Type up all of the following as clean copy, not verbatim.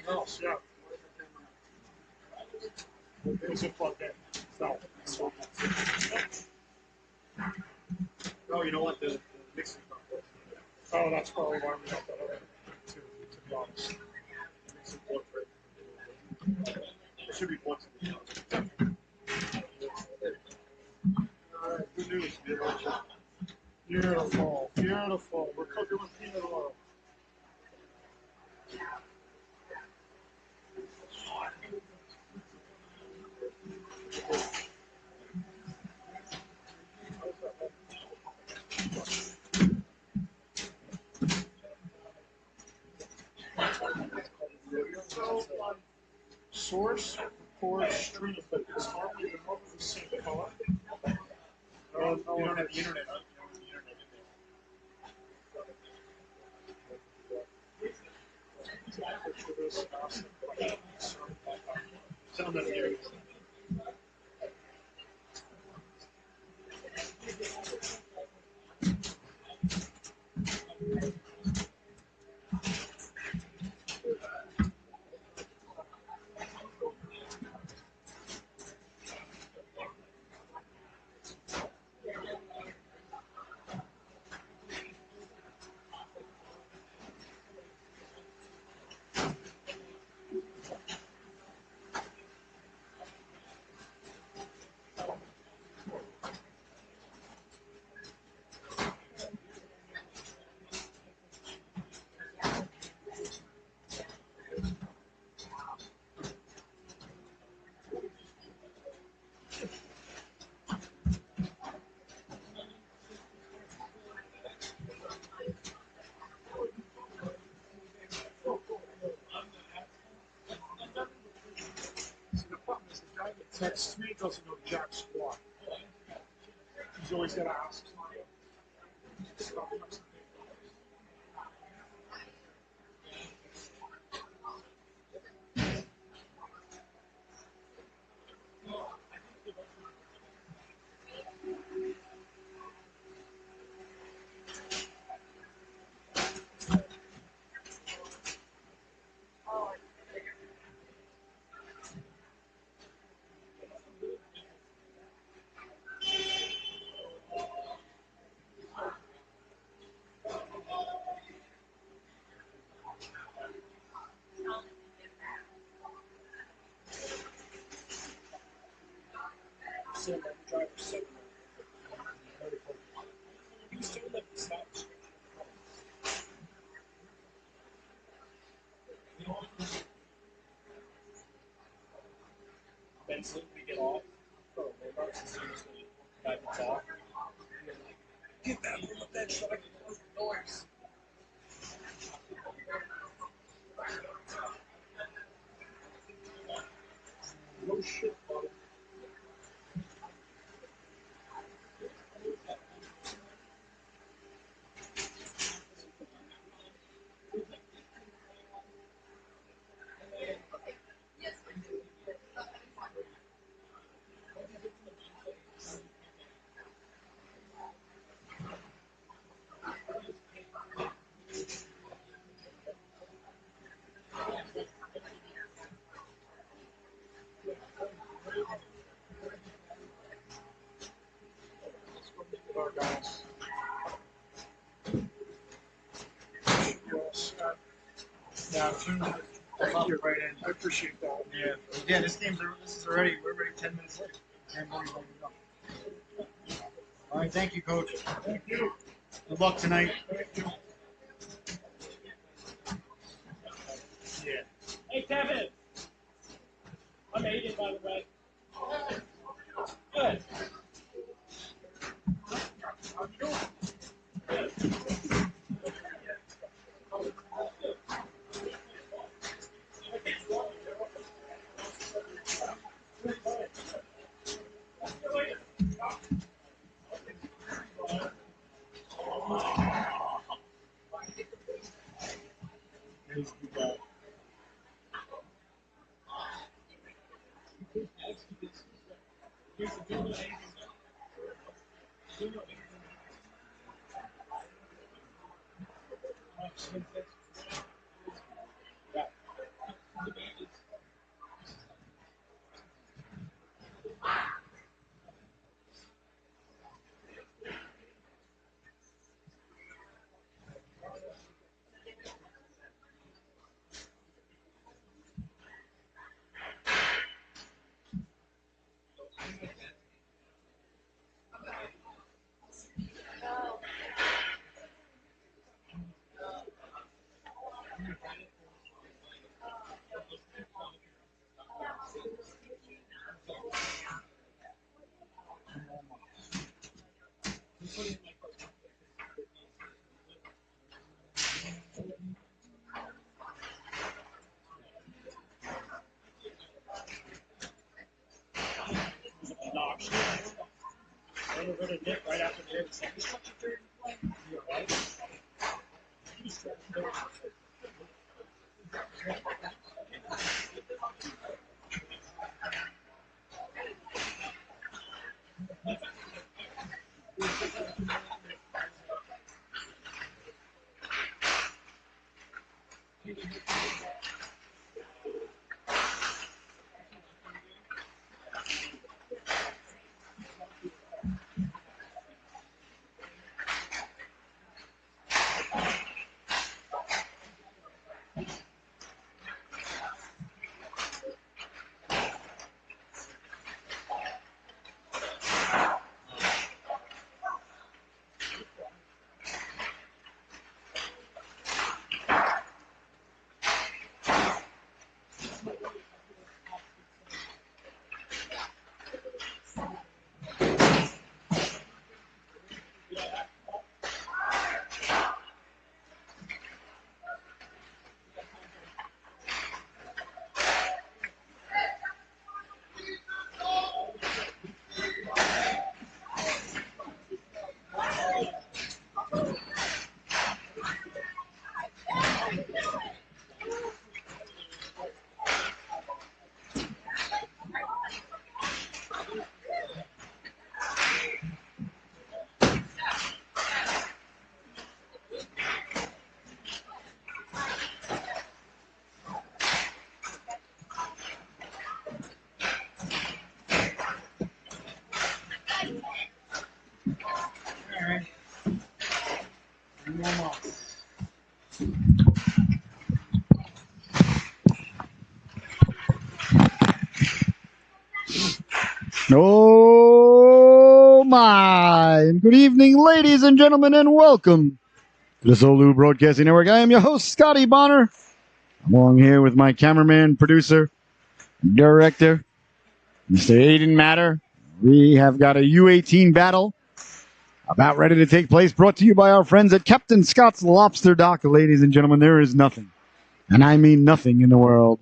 else, yeah. Is it plugged in? No. Oh, you know what? The mixing board. Oh, that's probably why we have that other to be honest. The mixing board for it should be once in the Alright, good news. Beautiful, beautiful. We're cooking with peanut oil. So, source, record, stream, but it's normally the same color. You don't have the internet on. You don't have the internet Picture this and ask them questions. Tell them that here. See, the problem is the guy that texts me doesn't know jack squat. He's always got to ask. Sitting on the driver's seat. He was doing that to stop. Then so we get off for a Walmart and seriously back and talk. Get that from the bench so I can close the doors. No shit, buddy. With our guys. You're all set. Yeah, thank you right in. I appreciate that. Yeah, this is already, we're already 10 minutes late. 10 more minutes to go. All right, thank you, Coach. Thank you. Good luck tonight. Thank you. Yeah. Hey, Kevin. I'm Aiden, by the way. Good. How you doing? They were going to nip right after the end. He's such a third play. Yeah, right? He's got third. All right. One more. Oh my! And good evening, ladies and gentlemen, and welcome to the Solu Broadcasting Network. I am your host, Scotty Bonner. I'm along here with my cameraman, producer, director, Mr. Aiden Matter. We have got a U18 battle about ready to take place, brought to you by our friends at Captain Scott's Lobster Dock. Ladies and gentlemen, there is nothing, and I mean nothing in the world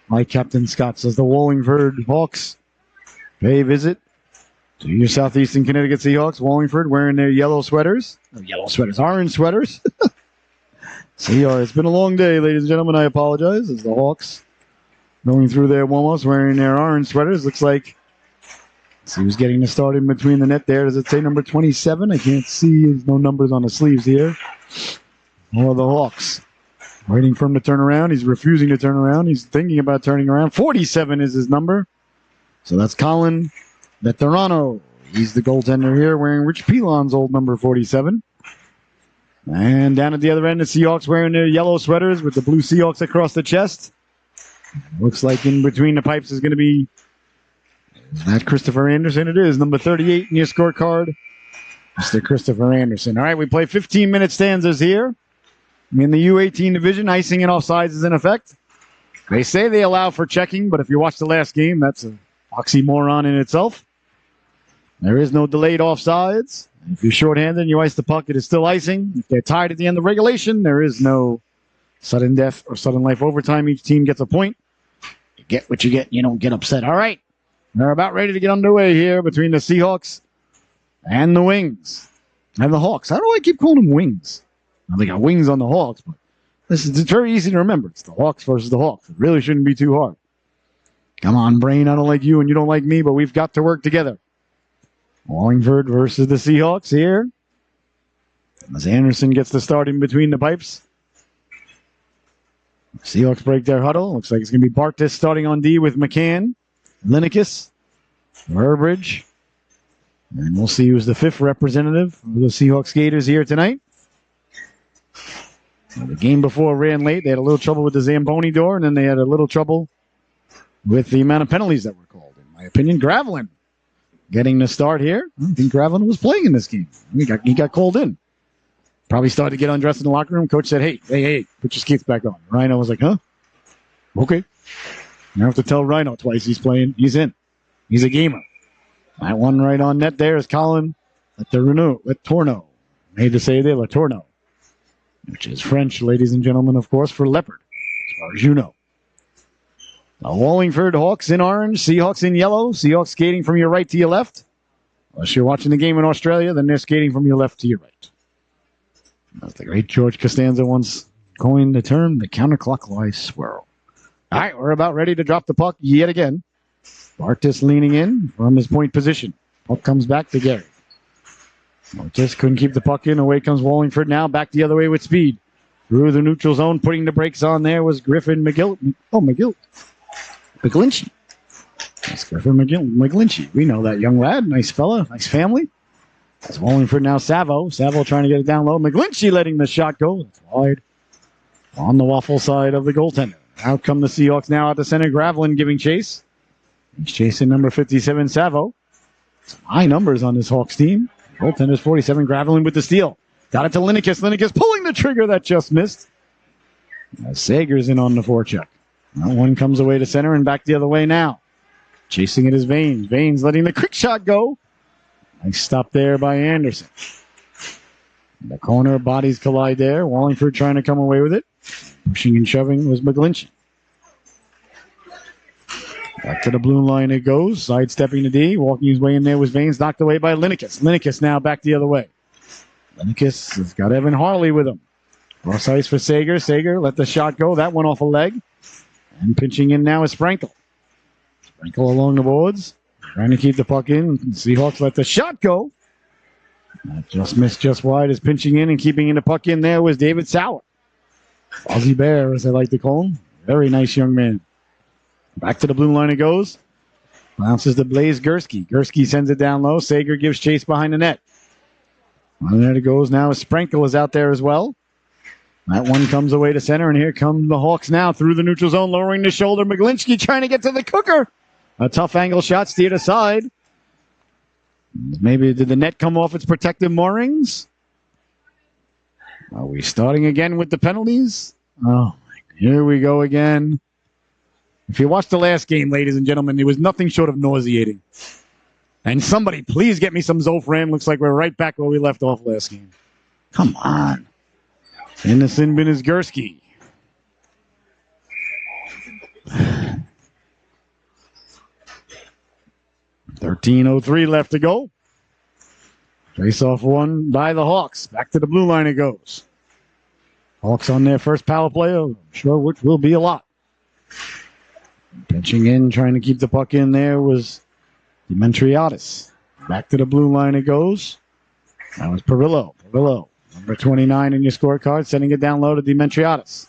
like Captain Scott's, as the Wallingford Hawks pay visit to your southeastern Connecticut Seahawks. Wallingford wearing their yellow sweaters. Orange sweaters. Seahawks. It's been a long day, ladies and gentlemen. I apologize. As the Hawks going through their warm-ups wearing their orange sweaters. Looks like he was getting the start in between the net there. Does it say number 27? I can't see. There's no numbers on the sleeves here. Or the Hawks waiting for him to turn around. He's refusing to turn around. He's thinking about turning around. 47 is his number. So that's Colin Veterano. He's the goaltender here, wearing Rich Pilon's old number 47. And down at the other end, the Seahawks wearing their yellow sweaters with the blue Seahawks across the chest. Looks like in between the pipes is going to be that Christopher Anderson. It is number 38 in your scorecard, Mr. Christopher Anderson. All right, we play 15-minute stanzas here in the U18 division. Icing and offsides is in effect. They say they allow for checking, but if you watch the last game, that's an oxymoron in itself. There is no delayed offsides. If you're shorthanded and you ice the puck, it is still icing. If they're tied at the end of regulation, there is no sudden death or sudden life overtime. Each team gets a point. You get what you get. You don't get upset. All right. They're about ready to get underway here between the Seahawks and the Wings. And the Hawks. How do I keep calling them Wings? Now, they got wings on the Hawks, but it's very easy to remember. It's the Hawks versus the Hawks. It really shouldn't be too hard. Come on, Brain. I don't like you and you don't like me, but we've got to work together. Wallingford versus the Seahawks here. As Anderson gets the start in between the pipes. Seahawks break their huddle. Looks like it's going to be Bartis starting on D with McCann, Linekus, Burbridge. And we'll see who's the fifth representative of the Seahawks Gators here tonight. The game before ran late. They had a little trouble with the Zamboni door, and then they had a little trouble with the amount of penalties that were called. In my opinion, Gravelin getting the start here. I think Gravelin was playing in this game. He got called in. Probably started to get undressed in the locker room. Coach said, hey, put your skates back on. Rhino was like, huh? Okay. You have to tell Rhino twice he's playing. He's in. He's a gamer. That one right on net there is Colin Latorno. Made to say there, Latorno, which is French, ladies and gentlemen, of course, for leopard, as far as you know. The Wallingford Hawks in orange, Seahawks in yellow. Seahawks skating from your right to your left. Unless you're watching the game in Australia, then they're skating from your left to your right. As the great George Costanza once coined the term, the counterclockwise swirl. All right, we're about ready to drop the puck yet again. Bartis leaning in from his point position. Puck comes back to Gary. Bartis couldn't keep the puck in. Away comes Wallingford now. Back the other way with speed. Through the neutral zone, putting the brakes on there was Griffin McGlinchey. That's Griffin McGlinchey. We know that young lad. Nice fella. Nice family. That's Wallingford now. Savo trying to get it down low. McGlinchey letting the shot go. It's wide on the waffle side of the goaltender. Out come the Seahawks now at the center. Gravelin giving chase. He's chasing number 57, Savo. Some high numbers on this Hawks team. Goaltender's 47. Gravelin with the steal. Got it to Linekas. Linekas pulling the trigger that just missed. Sager's in on the forecheck. That one comes away to center and back the other way now. Chasing it is Vanes. Vanes letting the quick shot go. Nice stop there by Anderson. In the corner, bodies collide there. Wallingford trying to come away with it. Pushing and shoving was McGlinchey. Back to the blue line it goes. Sidestepping the D. Walking his way in there was Vanes. Knocked away by Linekas. Linekas now back the other way. Linekas has got Evan Harley with him. Cross ice for Sager. Sager let the shot go. That one off a leg. And pinching in now is Frankel. Frankel along the boards. Trying to keep the puck in. Seahawks let the shot go. That just missed just wide as pinching in and keeping in the puck in there was David Sauer. Aussie Bear, as I like to call him. Very nice young man. Back to the blue line it goes. Bounces to Blaze Gursky. Gursky sends it down low. Sager gives chase behind the net. And there it goes now. Sprinkle is out there as well. That one comes away to center, and here come the Hawks now through the neutral zone, lowering the shoulder. McGlinchey trying to get to the cooker. A tough angle shot steered aside. Maybe did the net come off its protective moorings? Are we starting again with the penalties? Oh, here we go again. If you watched the last game, ladies and gentlemen, it was nothing short of nauseating. And somebody, please get me some Zofran. Looks like we're right back where we left off last game. Come on. In the sin bin is Gursky. .13:03 left to go. Face-off won by the Hawks. Back to the blue line it goes. Hawks on their first power play, I'm sure which will be a lot. Pitching in, trying to keep the puck in there was Demetriadis. Back to the blue line it goes. That was Perillo. Perillo, number 29 in your scorecard, sending it down low to Demetriadis.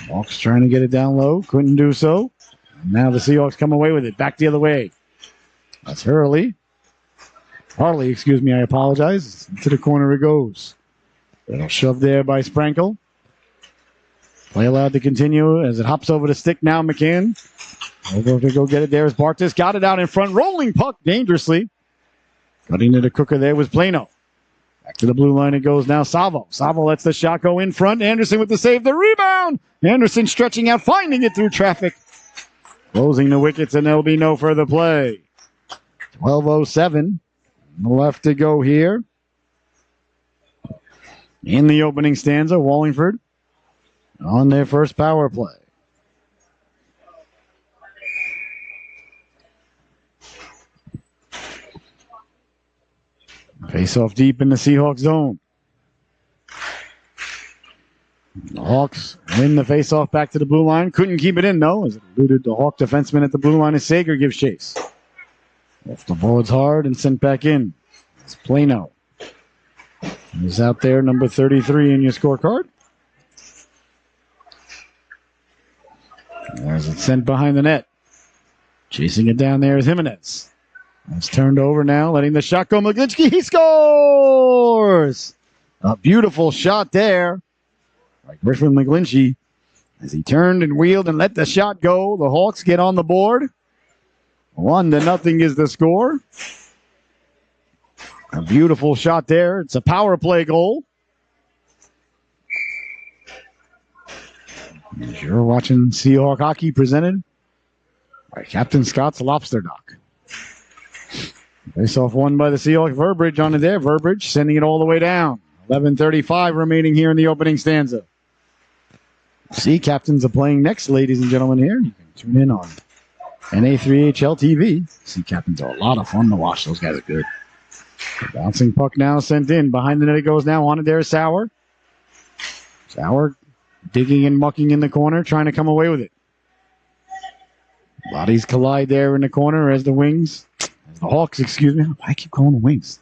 Hawks trying to get it down low, couldn't do so. Now the Seahawks come away with it. Back the other way. That's Harley, excuse me, I apologize. To the corner it goes. Little shove there by Sprankle. Play allowed to continue as it hops over the stick now. McCann over to go get it there as Bartis got it out in front. Rolling puck dangerously. Cutting to the cooker there was Plano. Back to the blue line it goes now. Savo lets the shot go in front. Anderson with the save. The rebound. Anderson stretching out, finding it through traffic. Closing the wickets, and there'll be no further play. 12:07 left to go here. In the opening stanza, Wallingford on their first power play. Face off deep in the Seahawks zone. The Hawks win the face-off back to the blue line. Couldn't keep it in, though, as it eluded the Hawk defenseman at the blue line as Sager gives chase. Off the boards hard and sent back in. It's Plano. He's out there, number 33 in your scorecard. There's it sent behind the net. Chasing it down there is Jimenez. It's turned over now, letting the shot go. McGlinchey, he scores! A beautiful shot there by Griffin McGlinchey as he turned and wheeled and let the shot go. The Hawks get on the board. 1-0 is the score. A beautiful shot there. It's a power play goal. As you're watching Seahawk hockey presented by Captain Scott's Lobster Dock. Face-off won by the Seahawks. Verberidge on it there. Verberidge sending it all the way down. 11:35 remaining here in the opening stanza. Sea Captains are playing next, ladies and gentlemen, here. You can tune in on NA3HL TV. Sea Captains are a lot of fun to watch. Those guys are good. The bouncing puck now sent in. Behind the net it goes now. On it there is Sauer. Sauer digging and mucking in the corner, trying to come away with it. Bodies collide there in the corner as the Wings, as the Hawks, excuse me. I keep calling them Wings.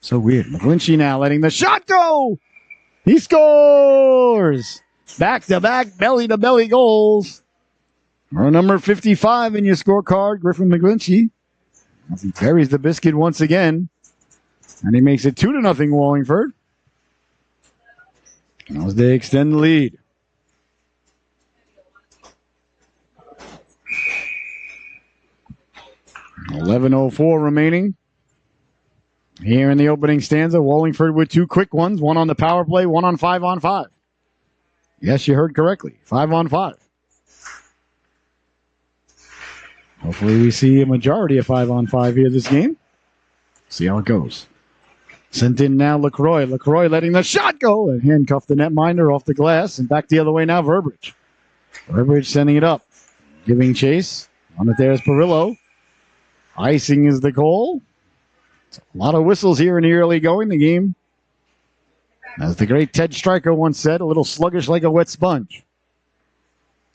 So weird. McGlinchey now letting the shot go. He scores. Back-to-back, belly-to-belly goals. Or number 55 in your scorecard, Griffin McGlinchey. As he buries the biscuit once again. And he makes it 2-0 Wallingford. As they extend the lead. $11:04 remaining. Here in the opening stanza, Wallingford with two quick ones. One on the power play, one on 5-on-5. Yes, you heard correctly. 5-on-5. Hopefully we see a majority of 5-on-5 here this game. See how it goes. Sent in now LaCroix. LaCroix letting the shot go and handcuffed the netminder off the glass. And back the other way now, Verberidge. Verberidge sending it up. Giving chase. On it there is Perillo. Icing is the goal. A lot of whistles here in the early going. The game, as the great Ted Stryker once said, a little sluggish like a wet sponge.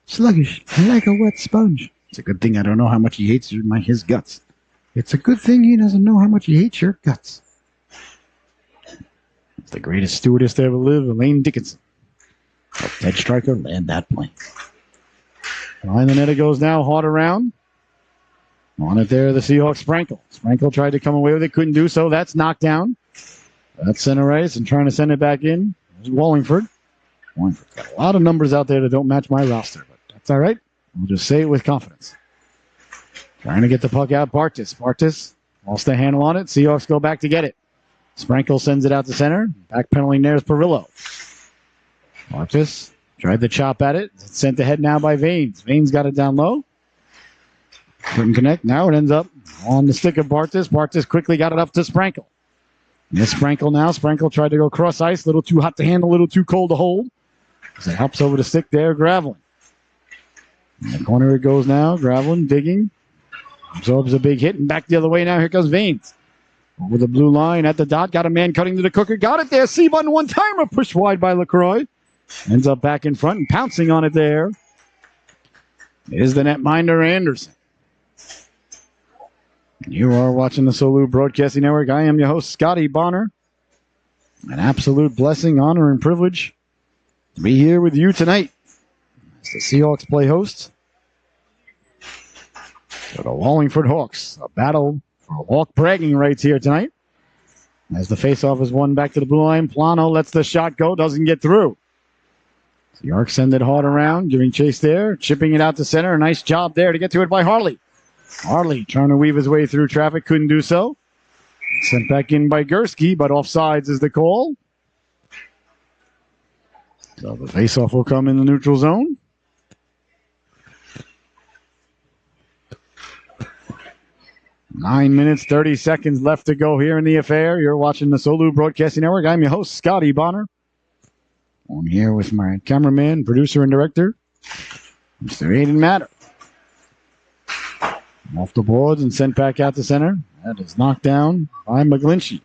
Sluggish like a wet sponge. It's a good thing I don't know how much he hates his guts. It's a good thing he doesn't know how much he hates your guts. It's the greatest stewardess to ever live, Elaine Dickinson. But Ted Stryker land that plane. Behind the net it goes now, hard around. On it there, the Seahawks, Sprankle. Sprankle tried to come away with it, couldn't do so. That's knocked down. That's center ice and trying to send it back in. There's Wallingford. Wallingford's got a lot of numbers out there that don't match my roster, but that's all right. We'll just say it with confidence. Trying to get the puck out, Bartis. Bartis lost the handle on it. Seahawks go back to get it. Sprankle sends it out to center. Back penalty there's Perillo. Bartis tried to chop at it. It's sent ahead now by Vanes. Vanes got it down low. Couldn't connect. Now it ends up on the stick of Bartis. Bartis quickly got it up to Sprankle. It's Sprankle now. Sprankle tried to go cross ice. A little too hot to handle, a little too cold to hold. As it helps over the stick there, Gravelin. In the corner it goes now. Gravelin digging. Absorbs a big hit and back the other way now. Here comes Vanes. Over the blue line at the dot. Got a man cutting to the cooker. Got it there. C-button one-timer pushed wide by LaCroix. Ends up back in front and pouncing on it there. Is the netminder Anderson. You are watching the Solu Broadcasting Network. I am your host, Scotty Bonner. An absolute blessing, honor, and privilege to be here with you tonight as the Seahawks play host to the Wallingford Hawks. A battle for Hawk bragging rights here tonight. As the faceoff is won back to the blue line, Plano lets the shot go, doesn't get through. The Arcs send it hard around, giving chase there, chipping it out to center. A nice job there to get to it by Harley. Harley trying to weave his way through traffic, couldn't do so. Sent back in by Gursky, but offsides is the call. So the faceoff will come in the neutral zone. Nine minutes, 30 seconds left to go here in the affair. You're watching the Solu Broadcasting Network. I'm your host, Scotty Bonner. I'm here with my cameraman, producer, and director, Mr. Aiden Matter. Off the boards and sent back out to center. That is knocked down by McGlinchey.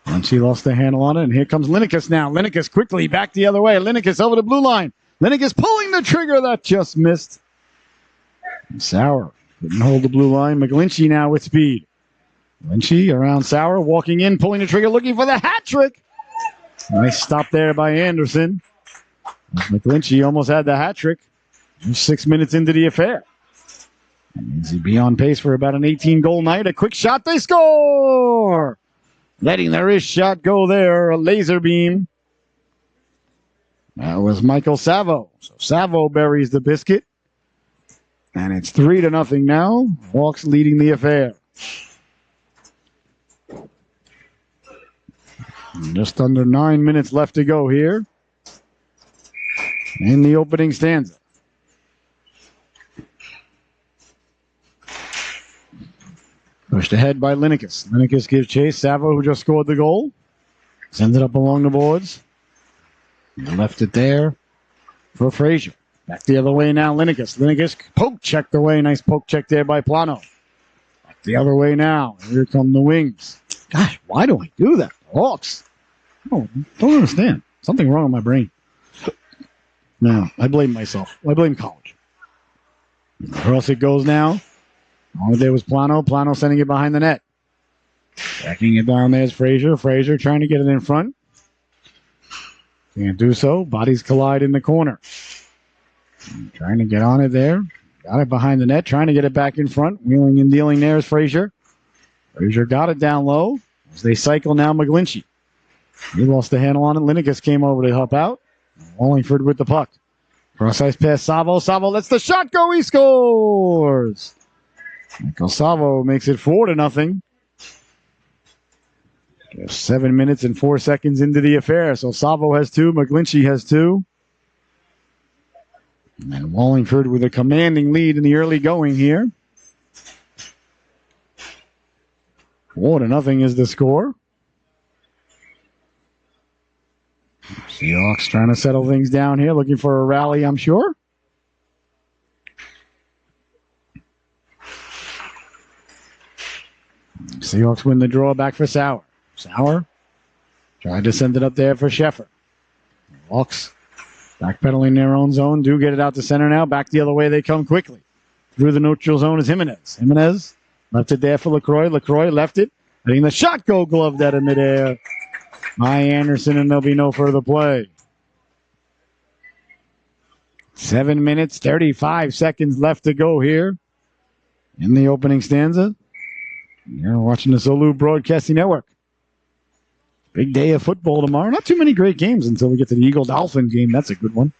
McGlinchey lost the handle on it, and here comes Linekas now. Linekas quickly back the other way. Linekas over the blue line. Linekas pulling the trigger. That just missed. And Sauer couldn't hold the blue line. McGlinchey now with speed. McGlinchey around Sauer, walking in, pulling the trigger, looking for the hat trick. Nice stop there by Anderson. McGlinchey almost had the hat trick. 6 minutes into the affair. That means he'd be on pace for about an 18-goal night. A quick shot, they score! Letting the wrist shot go there, a laser beam. That was Michael Savo. So Savo buries the biscuit. And it's 3-0 now. Hawks leading the affair. And just under 9 minutes left to go here in the opening stanza. Pushed ahead by Linekas. Linekas gives chase. Savo, who just scored the goal, sends it up along the boards. He left it there for Frazier. Back the other way now, Linekas. Linekas poke checked away. Nice poke check there by Plano. Back the other way now. Here come the Wings. Gosh, why do I do that? Hawks. Oh, don't understand. Something wrong with my brain. No, I blame myself. I blame college. Across it goes now. All there was Plano. Plano sending it behind the net. Backing it down there's Frazier. Frazier trying to get it in front. Can't do so. Bodies collide in the corner. Trying to get on it there. Got it behind the net. Trying to get it back in front. Wheeling and dealing there is Frazier. Frazier got it down low. As they cycle now, McGlinchey. He lost the handle on it. Linekas came over to help out. Wallingford with the puck. Cross-ice pass, Savo. Savo lets the shot go. He scores. Michael Savo makes it 4-0. 7 minutes and 4 seconds into the affair. So Savo has 2. McGlinchey has 2. And Wallingford with a commanding lead in the early going here. 4-0 is the score. Seahawks trying to settle things down here, looking for a rally, I'm sure. Seahawks win the draw back for Sauer. Sauer tried to send it up there for Sheffer. Hawks backpedaling their own zone. Do get it out to center now. Back the other way they come quickly. Through the neutral zone is Jimenez. Jimenez left it there for LaCroix. LaCroix left it. Letting the shot go gloved out of midair by Anderson, and there'll be no further play. 7 minutes, 35 seconds left to go here in the opening stanza. You're watching the Zolu Broadcasting Network. Big day of football tomorrow. Not too many great games until we get to the Eagle-Dolphin game. That's a good one.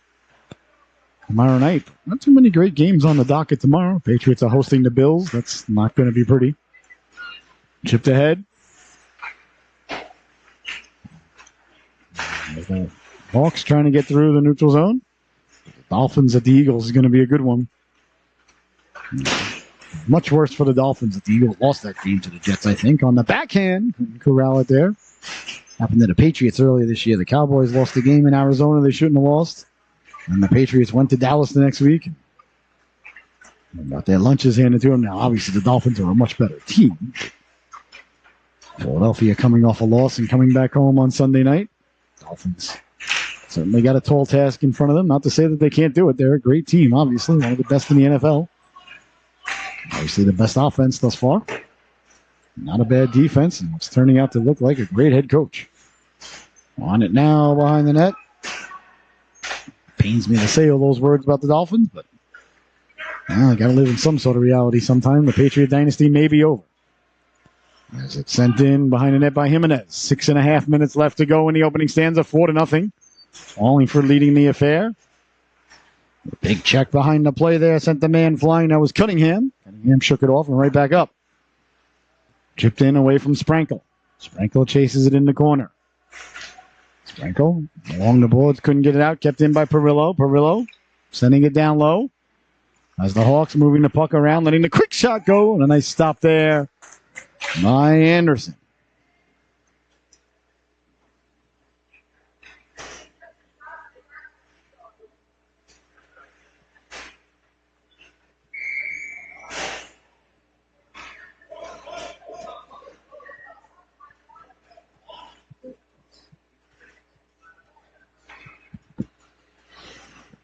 Tomorrow night. Not too many great games on the docket tomorrow. Patriots are hosting the Bills. That's not going to be pretty. Chipped ahead. The Hawks trying to get through the neutral zone. The Dolphins at the Eagles is going to be a good one. Much worse for the Dolphins that the Eagles lost that game to the Jets, I think. On the backhand, couldn't corral it there. Happened to the Patriots earlier this year. The Cowboys lost the game in Arizona they shouldn't have lost. And the Patriots went to Dallas the next week. And got their lunches handed to them. Now, obviously, the Dolphins are a much better team. Philadelphia coming off a loss and coming back home on Sunday night. Dolphins certainly got a tall task in front of them. Not to say that they can't do it. They're a great team, obviously. One of the best in the NFL. Obviously, the best offense thus far. Not a bad defense. And it's turning out to look like a great head coach. On it now behind the net. Pains me to say all those words about the Dolphins, but I got to live in some sort of reality sometime. The Patriot dynasty may be over. As it's sent in behind the net by Jimenez. 6.5 minutes left to go in the opening stanza. 4-0. Wallingford leading the affair. A big check behind the play there. Sent the man flying. That was Cunningham. Cunningham shook it off and right back up. Chipped in away from Sprankle. Sprankle chases it in the corner. Sprankle along the boards. Couldn't get it out. Kept in by Perillo. Perillo sending it down low. As the Hawks moving the puck around. Letting the quick shot go. And a nice stop there by Anderson.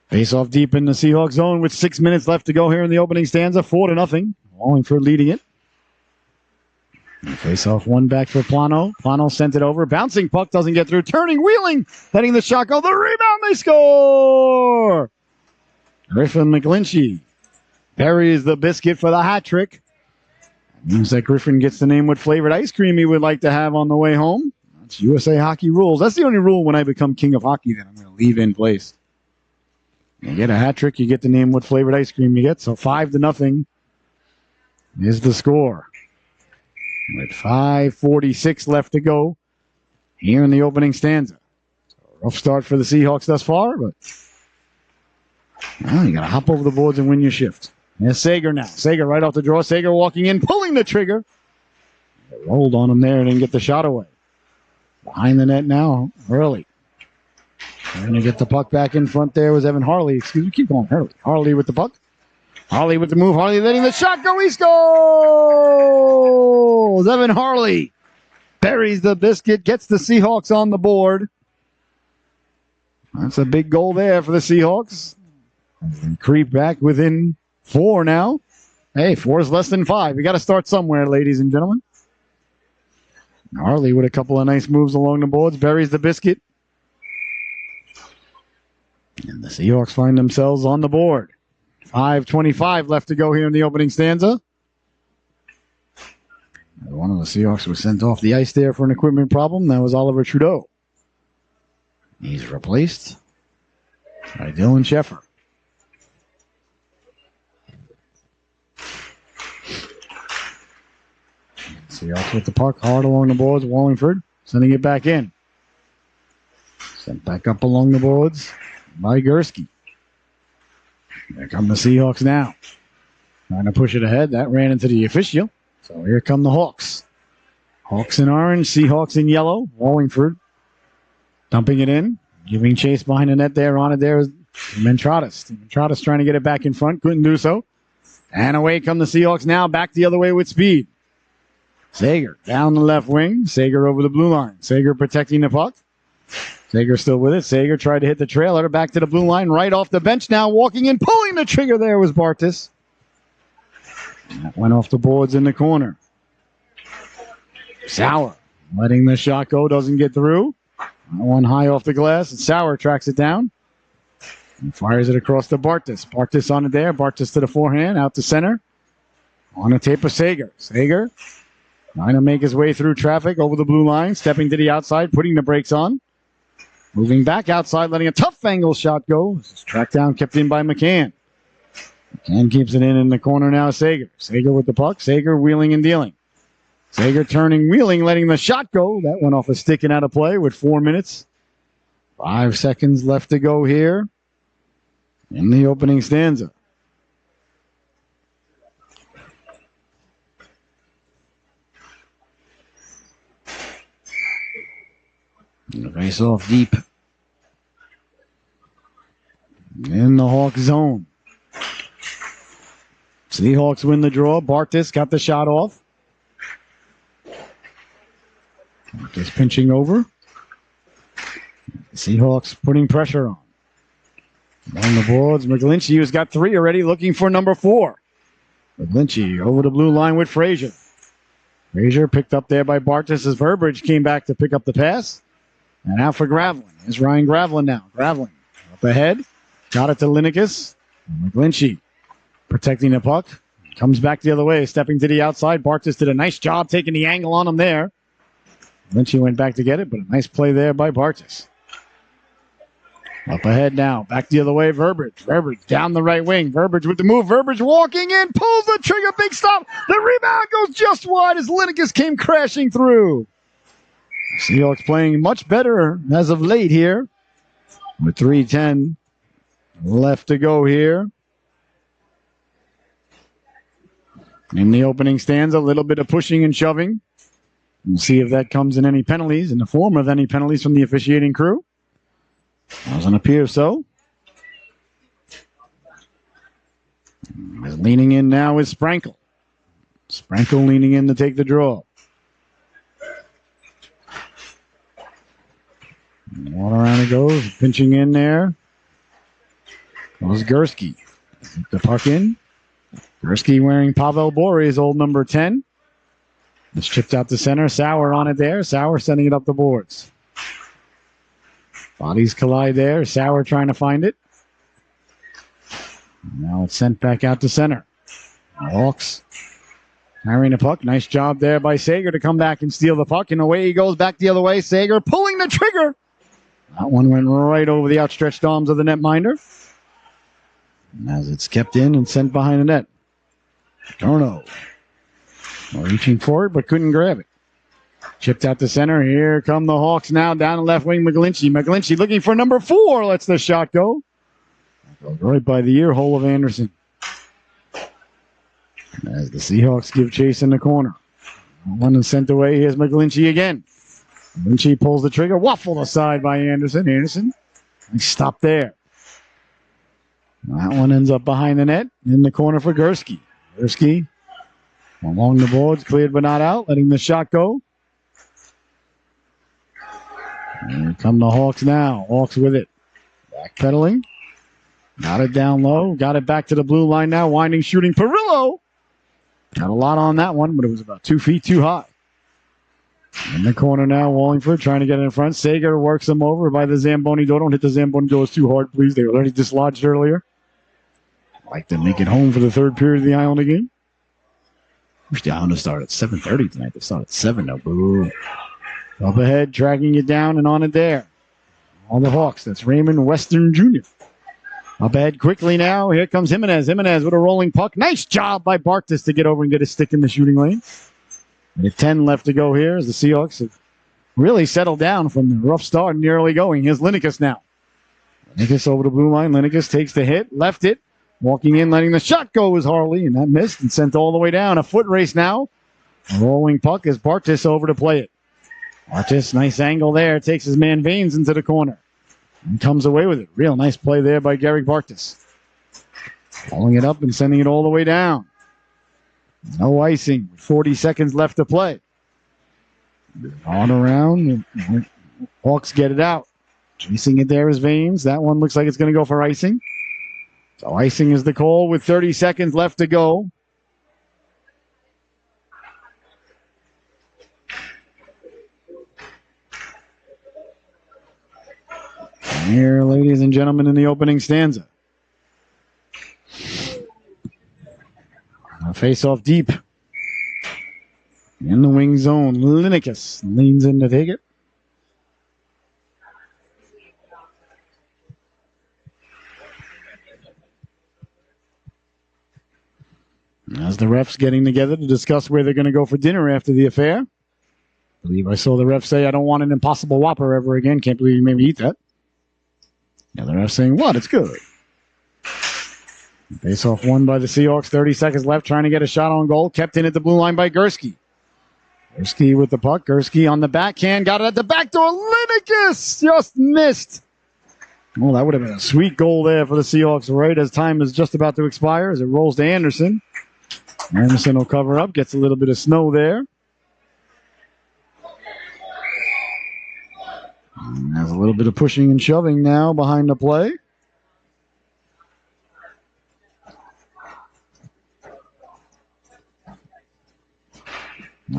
Face off deep in the Seahawks zone with 6 minutes left to go here in the opening stanza. 4-0. Wallingford leading it. Face off one back for Plano. Plano sent it over. Bouncing puck doesn't get through. Turning, wheeling, letting the shot go. The rebound, they score! Griffin McGlinchey buries the biscuit for the hat trick. Means that Griffin gets to name what flavored ice cream he would like to have on the way home. That's USA Hockey rules. That's the only rule when I become king of hockey that I'm going to leave in place. You get a hat trick, you get to name what flavored ice cream you get. So 5-0 is the score. With 5:46 left to go here in the opening stanza. So rough start for the Seahawks thus far, but you got to hop over the boards and win your shift. There's Sager now. Sager right off the draw. Sager walking in, pulling the trigger. They rolled on him there and didn't get the shot away. Behind the net now, early. Trying to get the puck back in front there was Evan Harley. Excuse me, keep going, Harley. Harley with the puck. Harley with the move. Harley letting the shot go. He scores! Evan Harley buries the biscuit, gets the Seahawks on the board. That's a big goal there for the Seahawks. They creep back within 4 now. Hey, 4 is less than 5. We got to start somewhere, ladies and gentlemen. Harley with a couple of nice moves along the boards, buries the biscuit. And the Seahawks find themselves on the board. 5:25 left to go here in the opening stanza. One of the Seahawks was sent off the ice there for an equipment problem. That was Oliver Trudeau. He's replaced by Dylan Sheffer. Seahawks with the puck hard along the boards. Wallingford sending it back in. Sent back up along the boards by Gursky. There come the Seahawks now. Trying to push it ahead. That ran into the official. So here come the Hawks. Hawks in orange, Seahawks in yellow. Wallingford dumping it in. Giving chase behind the net there. On it there is Mentratus. Mentratus trying to get it back in front. Couldn't do so. And away come the Seahawks now. Back the other way with speed. Sager down the left wing. Sager over the blue line. Sager protecting the puck. Sager still with it. Sager tried to hit the trailer. Back to the blue line. Right off the bench now. Walking in. Pulling the trigger there was Bartis. That went off the boards in the corner. Sauer letting the shot go. Doesn't get through. One high off the glass. And Sauer tracks it down. And fires it across to Bartis. Bartis on it there. Bartis to the forehand. Out to center. On the tape of Sager. Sager trying to make his way through traffic over the blue line. Stepping to the outside. Putting the brakes on. Moving back outside. Letting a tough angle shot go. Tracked down. Kept in by McCann. McCann keeps it in the corner now. Sager. Sager with the puck. Sager wheeling and dealing. Sager turning, wheeling, letting the shot go. That went off a stick and out of play with 4 minutes. 5 seconds left to go here in the opening stanza. Face off deep in the Hawk zone. Seahawks win the draw. Bartis got the shot off. Bartis pinching over. Seahawks putting pressure on. On the boards, McGlinchey, who's got 3 already, looking for number 4. McGlinchey over the blue line with Frazier. Frazier picked up there by Bartis as Burbridge came back to pick up the pass. And out for Gravelin. Here's Ryan Gravelin now. Gravelin up ahead. Got it to Linekas. McGlinchey protecting the puck. Comes back the other way, stepping to the outside. Bartis did a nice job taking the angle on him there. Lynchie went back to get it, but a nice play there by Bartis. Up ahead now. Back the other way, Verbiage. Verbiage down the right wing. Verbiage with the move. Verbiage walking in. Pulls the trigger. Big stop. The rebound goes just wide as Linekas came crashing through. Seahawks playing much better as of late here. With 3:10 left to go here. In the opening stanza, a little bit of pushing and shoving. We'll see if that comes in any penalties, in the form of any penalties from the officiating crew. Doesn't appear so. Leaning in now is Sprankle. Sprankle leaning in to take the draw. All around it goes, pinching in there. Goes Gursky. The puck in. Gursky wearing Pavel Bore's old number 10. It's chipped out to center. Sauer on it there. Sauer sending it up the boards. Bodies collide there. Sauer trying to find it. Now it's sent back out to center. Hawks carrying the puck. Nice job there by Sager to come back and steal the puck. And away he goes back the other way. Sager pulling the trigger. That one went right over the outstretched arms of the netminder. And as it's kept in and sent behind the net. Torno. Reaching for it, but couldn't grab it. Chipped out to center. Here come the Hawks now. Down the left wing, McGlinchey. McGlinchey looking for number 4. Lets the shot go. Goes right by the ear hole of Anderson. As the Seahawks give chase in the corner. One is sent away. Here's McGlinchey again. McGlinchey pulls the trigger. Waffled aside by Anderson. Anderson Nice stop there. That one ends up behind the net in the corner for Gursky. Gursky along the boards, cleared but not out, letting the shot go. And here come the Hawks now. Hawks with it. Backpedaling. Got it down low. Got it back to the blue line now. Winding, shooting. Perillo. Got a lot on that one, but it was about 2 feet too high. In the corner now, Wallingford trying to get in front. Sager works them over by the Zamboni door. Don't hit the Zamboni doors too hard, please. They were already dislodged earlier. Like to make it home for the third period of the Islander game. Wish the Islanders start at 7:30 tonight. They start at 7 now. Boo. Up ahead, dragging it down and on it there. All the Hawks. That's Raymond Western Jr. Up ahead quickly now. Here comes Jimenez. Jimenez with a rolling puck. Nice job by Bartas to get over and get his stick in the shooting lane. With 10 left to go here as the Seahawks have really settled down from the rough start and the early going. Here's Linekas now. Linekas over the blue line. Linekas takes the hit, left it. Walking in, letting the shot go was Harley, and that missed and sent all the way down. A foot race now. A rolling puck as Bartas over to play it. Bartas, nice angle there. Takes his man Vanes into the corner. And comes away with it. Real nice play there by Gary Bartas. Pulling it up and sending it all the way down. No icing. 40 seconds left to play. On around. Hawks get it out. Chasing it there is Vanes. That one looks like it's going to go for icing. So icing is the call with 30 seconds left to go. And here, ladies and gentlemen, in the opening stanza. A face-off deep. In the wing zone, Linekas leans in to take it. As the refs getting together to discuss where they're going to go for dinner after the affair. I believe I saw the ref say, I don't want an Impossible Whopper ever again. Can't believe you made me eat that. Now the ref saying, what? It's good. Face off won by the Seahawks. 30 seconds left, trying to get a shot on goal. Kept in at the blue line by Gursky. Gursky with the puck. Gursky on the backhand. Got it at the back door. Linekas just missed. Well, that would have been a sweet goal there for the Seahawks right as time is just about to expire as it rolls to Anderson. Anderson will cover up. Gets a little bit of snow there. And has a little bit of pushing and shoving now behind the play.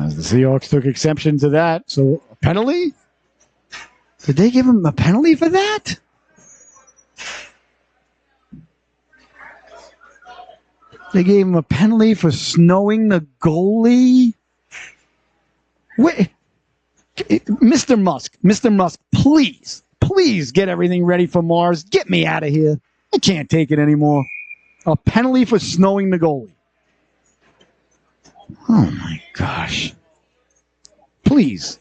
As the Seahawks took exception to that. So, a penalty? Did they give him a penalty for that? They gave him a penalty for snowing the goalie? Wait, Mr. Musk, please get everything ready for Mars. Get me out of here. I can't take it anymore. A penalty for snowing the goalie. Oh, my gosh. Please.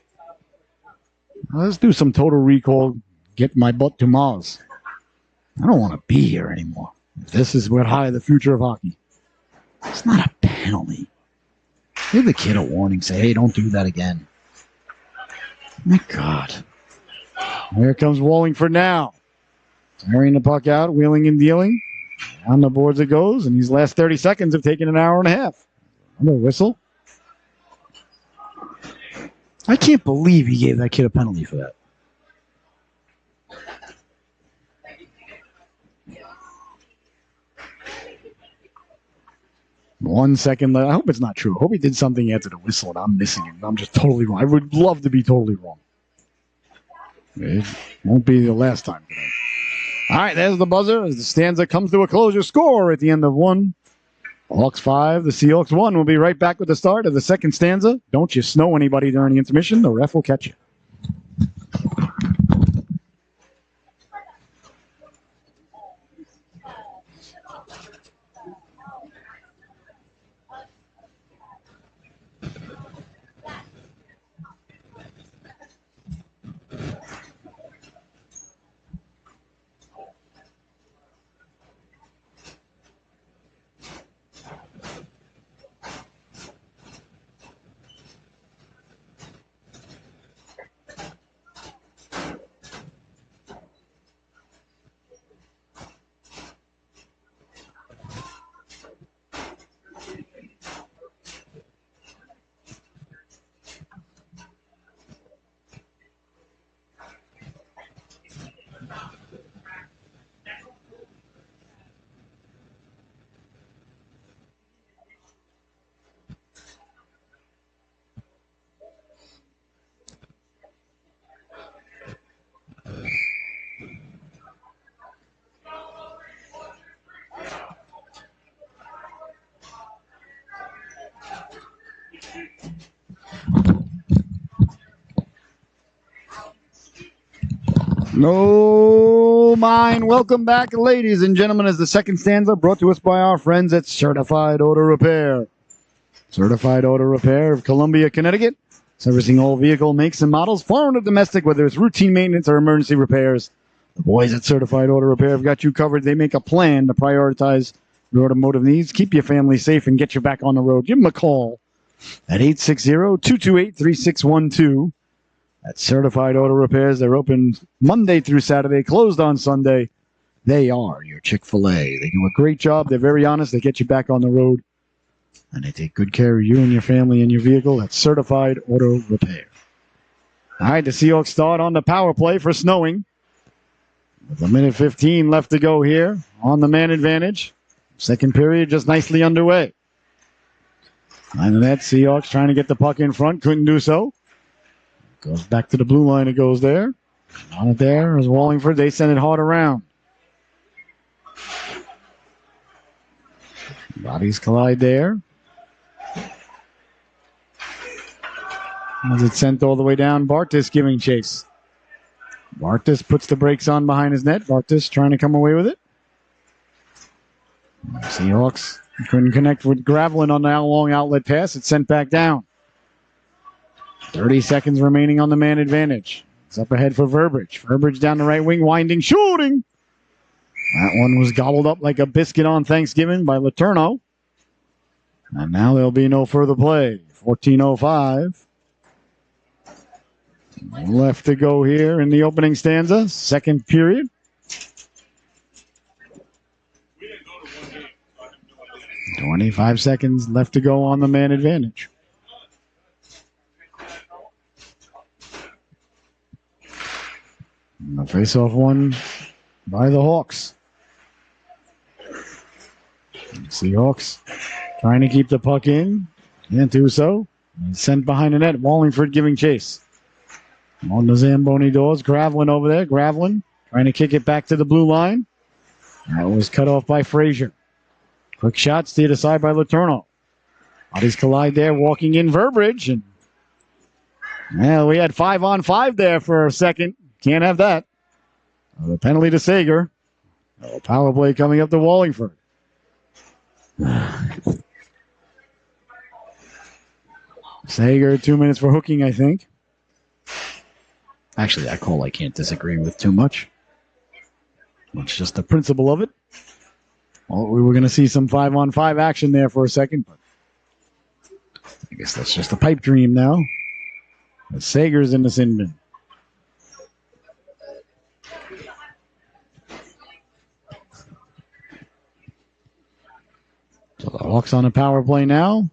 Let's do some total recall. Get my butt to Mars. I don't want to be here anymore. This is what high the future of hockey. It's not a penalty. Give the kid a warning. Say, hey, don't do that again. My God. Here comes Wallingford now. Carrying the puck out, wheeling and dealing. On the boards it goes, and these last 30 seconds have taken an hour and a half. Another whistle. I can't believe he gave that kid a penalty for that. One second left. I hope it's not true. I hope he did something after the whistle and I'm missing it. I'm just totally wrong. I would love to be totally wrong. It won't be the last time today. All right, there's the buzzer as the stanza comes to a closure. Score at the end of one. Hawks 5, the Seahawks 1. We'll be right back with the start of the second stanza. Don't you snow anybody during the intermission. The ref will catch you. No mind. Welcome back, ladies and gentlemen, as the second stanza brought to us by our friends at Certified Auto Repair. Certified Auto Repair of Columbia, Connecticut. Servicing all vehicle makes and models, foreign or domestic, whether it's routine maintenance or emergency repairs. The boys at Certified Auto Repair have got you covered. They make a plan to prioritize your automotive needs, keep your family safe, and get you back on the road. Give them a call at 860-228-3612. At Certified Auto Repairs, they're open Monday through Saturday, closed on Sunday. They are your Chick-fil-A. They do a great job. They're very honest. They get you back on the road. And they take good care of you and your family and your vehicle. That's Certified Auto Repair. All right, the Seahawks start on the power play for Snowing. With a minute 15 left to go here on the man advantage. Second period just nicely underway. Behind the net, Seahawks trying to get the puck in front. Couldn't do so. Goes back to the blue line. It goes there. On it there is Wallingford. They send it hard around. Bodies collide there. As it's sent all the way down, Bartis giving chase. Bartis puts the brakes on behind his net. Bartis trying to come away with it. Seahawks couldn't connect with Gravelin on the long outlet pass. It's sent back down. 30 seconds remaining on the man advantage. It's up ahead for Verberidge. Verberidge down the right wing, winding, shooting. That one was gobbled up like a biscuit on Thanksgiving by Letourneau. And now there'll be no further play. 14:05 left to go here in the opening stanza. Second period. 25 seconds left to go on the man advantage. And the face-off one by the Hawks. Seahawks trying to keep the puck in. Can't do so. And sent behind the net. Wallingford giving chase. On the Zamboni doors. Gravelin over there. Gravelin trying to kick it back to the blue line. That was cut off by Frazier. Quick shot steered aside by Letourneau. Bodies collide there. Walking in Verberidge. And we had 5-on-5 there for a second. Can't have that. The penalty to Sager. Power play coming up to Wallingford. Sager, 2 minutes for hooking, I think. Actually, that call I can't disagree with too much. It's just the principle of it. Well, we were going to see some 5-on-5 action there for a second, but I guess that's just a pipe dream now. But Sager's in the sin bin. So the Hawks on a power play now.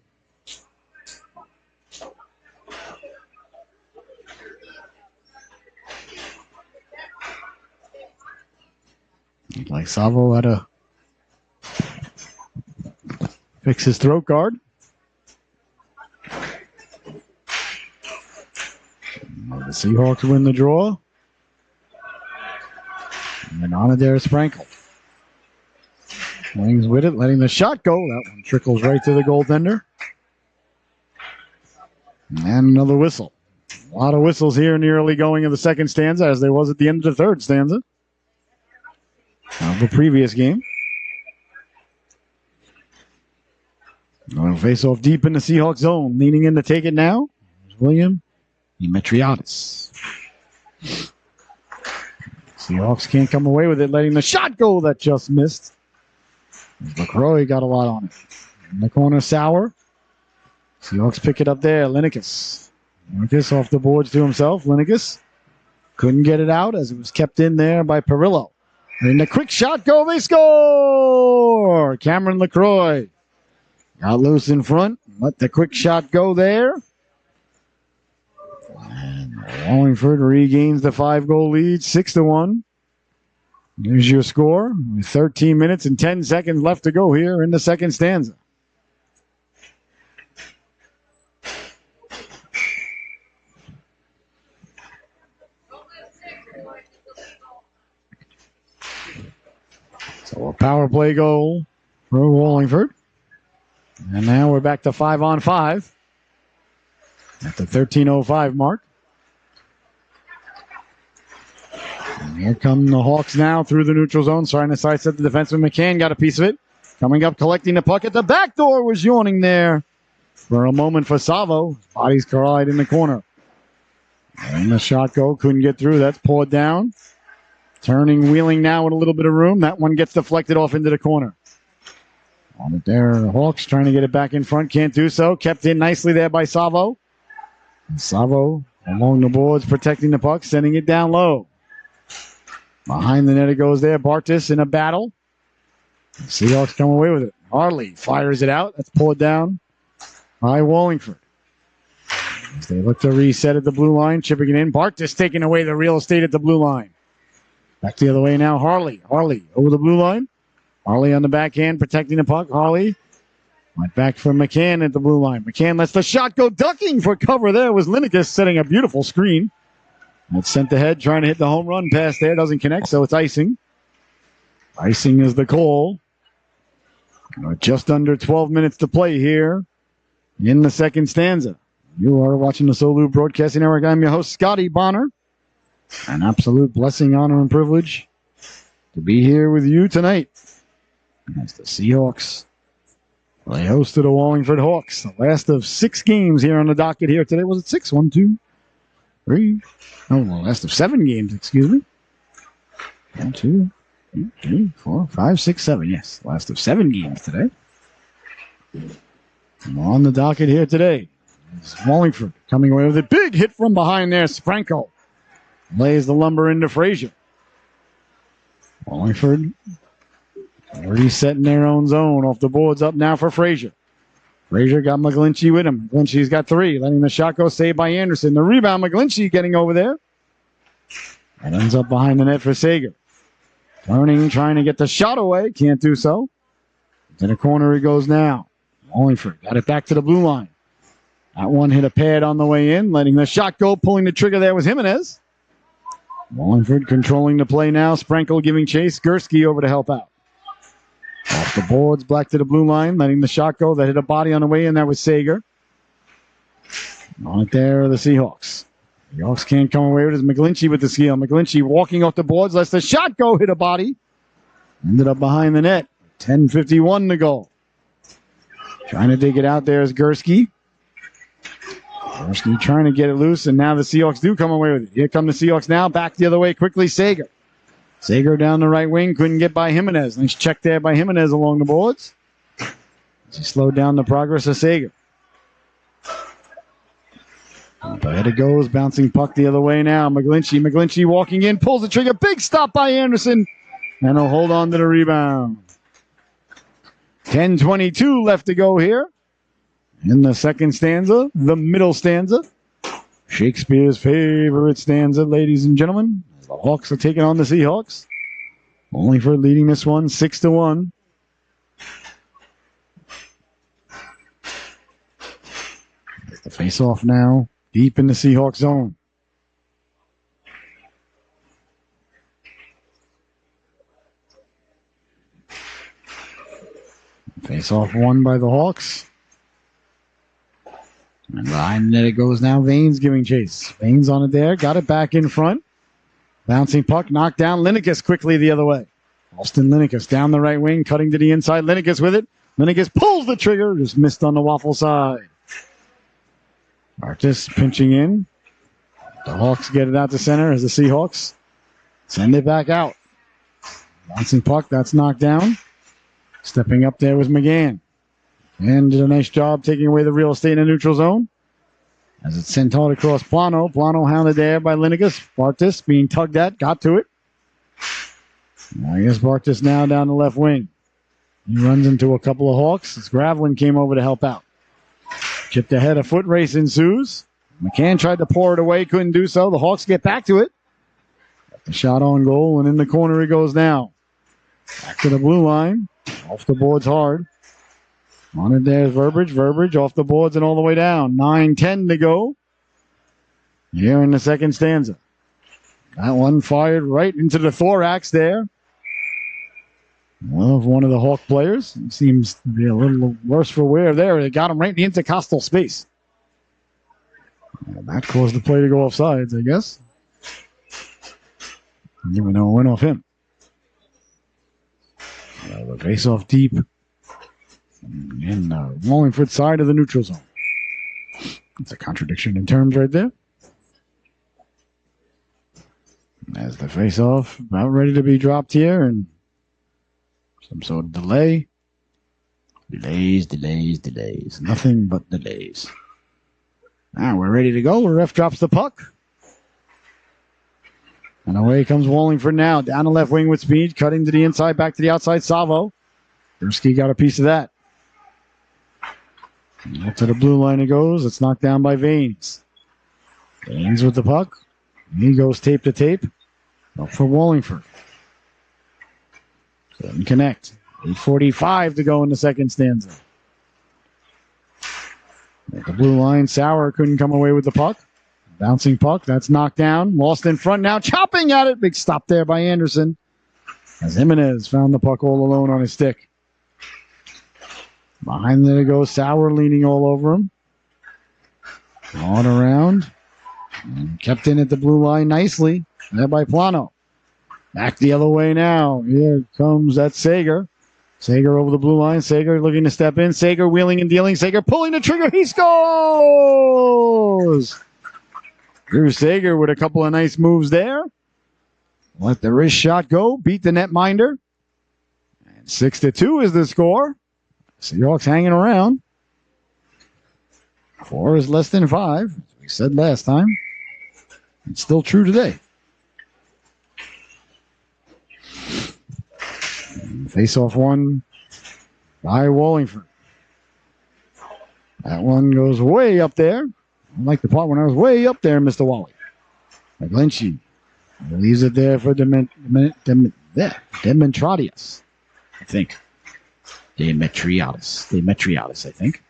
Like Savo had to fix his throat guard. The Seahawks win the draw. And then on it there is Sprankle. Wings with it, letting the shot go. That one trickles right to the goaltender. And another whistle. A lot of whistles here in the early going of the second stanza, as there was at the end of the third stanza of the previous game. Going to face off deep in the Seahawks zone. Leaning in to take it now is William Demetriadis. Seahawks can't come away with it, letting the shot go that just missed. LaCroix got a lot on it. In the corner, Sauer. Seahawks pick it up there. Linekas. Linekas off the boards to himself. Linekas couldn't get it out as it was kept in there by Perillo. And the quick shot go, they score! Cameron LaCroix got loose in front. Let the quick shot go there. And Wallingford regains the 5-goal lead, 6-1. Here's your score. 13 minutes and 10 seconds left to go here in the second stanza. So a power play goal for Wallingford. And now we're back to 5-on-5 at the 13:05 mark. And here come the Hawks now through the neutral zone, trying to sidestep the defenseman. McCann got a piece of it. Coming up, collecting the puck at the back door, was yawning there for a moment for Savo. Bodies collide in the corner. And the shot go, couldn't get through. That's poured down. Turning, wheeling now with a little bit of room. That one gets deflected off into the corner. On it there, the Hawks trying to get it back in front. Can't do so. Kept in nicely there by Savo. And Savo along the boards, protecting the puck, sending it down low. Behind the net it goes there. Bartis in a battle. The Seahawks come away with it. Harley fires it out. That's pulled down by Wallingford. As they look to reset at the blue line, chipping it in. Bartis taking away the real estate at the blue line. Back the other way now. Harley over the blue line. Harley on the backhand, protecting the puck. Harley went back for McCann at the blue line. McCann lets the shot go. Ducking for cover there was Linekas, setting a beautiful screen. It's sent ahead, trying to hit the home run pass there. Doesn't connect, so it's icing. Icing is the call. Just under 12 minutes to play here in the second stanza. You are watching the Solu Broadcasting Network. I'm your host, Scotty Bonner. An absolute blessing, honor, and privilege to be here with you tonight. As the Seahawks, they hosted the Wallingford Hawks. The last of 6 games here on the docket here today. Was it 6? 1, 2, 3. Oh, the last of 7 games, excuse me. 1, 2, 3, 4, 5, 6, 7. Yes, last of 7 games today. And on the docket here today is Wallingford coming away with a big hit from behind there. Franco lays the lumber into Frazier. Wallingford resetting their own zone. Off the boards up now for Frazier. Frazier got McGlinchey with him. McGlinchey's got 3. Letting the shot go, saved by Anderson. The rebound, McGlinchey getting over there. And ends up behind the net for Sager. Turning, trying to get the shot away. Can't do so. To the corner he goes now. Wallingford got it back to the blue line. That one hit a pad on the way in. Letting the shot go. Pulling the trigger there was Jimenez. Wallingford controlling the play now. Sprinkle giving chase. Gursky over to help out. Off the boards, back to the blue line, letting the shot go. That hit a body on the way in. That was Sager. On it there are the Seahawks. The Hawks can't come away with it. McGlinchey with the steal. McGlinchey walking off the boards, lets the shot go, hit a body. Ended up behind the net. 10:51 to go. Trying to dig it out there is Gursky. Gursky trying to get it loose, and now the Seahawks do come away with it. Here come the Seahawks now. Back the other way quickly, Sager. Sager down the right wing, couldn't get by Jimenez. Nice check there by Jimenez along the boards. He slowed down the progress of Sager. Ahead it goes, bouncing puck the other way now. McGlinchey walking in, pulls the trigger. Big stop by Anderson, and he'll hold on to the rebound. 10:22 left to go here in the second stanza, the middle stanza. Shakespeare's favorite stanza, ladies and gentlemen. The Hawks are taking on the Seahawks. Wallingford leading this one 6-1. The face-off now, deep in the Seahawks zone. Face-off won by the Hawks. And behind the net it goes now. Vanes giving chase. Vanes on it there, got it back in front. Bouncing puck, knocked down. Linekas quickly the other way. Austin Linekas down the right wing, cutting to the inside. Linekas with it. Linekas pulls the trigger, just missed on the waffle side. Artis pinching in. The Hawks get it out to center as the Seahawks send it back out. Bouncing puck, that's knocked down. Stepping up there was McGann. And did a nice job taking away the real estate in the neutral zone. As it's sent out across Plano. Plano hounded there by Linekas. Bartis being tugged at. Got to it. I guess Bartis now down the left wing. He runs into a couple of Hawks as Gravelin came over to help out. Chipped ahead. A foot race ensues. McCann tried to pour it away. Couldn't do so. The Hawks get back to it. Got the shot on goal. And in the corner he goes now. Back to the blue line. Off the boards hard. On it there's Verbiage. Verbiage off the boards and all the way down. 9:10 to go here in the second stanza. That one fired right into the thorax there of one of the Hawk players. It seems to be a little worse for wear there. They got him right in the intercostal space. That caused the play to go offsides, I guess. Even though it went off him. The face off deep in Wallingford side of the neutral zone. It's a contradiction in terms right there. As the face off about ready to be dropped here, and some sort of delay. Delays. Nothing but delays. Now we're ready to go. The ref drops the puck. And away comes Wallingford now. Down the left wing with speed. Cutting to the inside, back to the outside. Savo. Gursky got a piece of that. And up to the blue line it goes. It's knocked down by Vanes. Vanes with the puck. He goes tape to tape. Up for Wallingford. Couldn't connect. 8:45 to go in the second stanza. At the blue line, Sauer couldn't come away with the puck. Bouncing puck, that's knocked down. Lost in front now, chopping at it. Big stop there by Anderson. As Jimenez found the puck all alone on his stick. Behind there goes Sauer leaning all over him. On around. And kept in at the blue line nicely. There by Plano. Back the other way now. Here comes that Sager. Sager over the blue line. Sager looking to step in. Sager wheeling and dealing. Sager pulling the trigger. He scores! Drew Sager with a couple of nice moves there. Let the wrist shot go. Beat the netminder. And 6-2 is the score. Seahawks hanging around. 4 is less than 5, as we said last time. It's still true today. Face-off one by Wallingford. That one goes way up there. I like the part when I was way up there, Mr. Wally. McGlinchey leaves it there for Demetriadis, I think. Demetriadis, I think.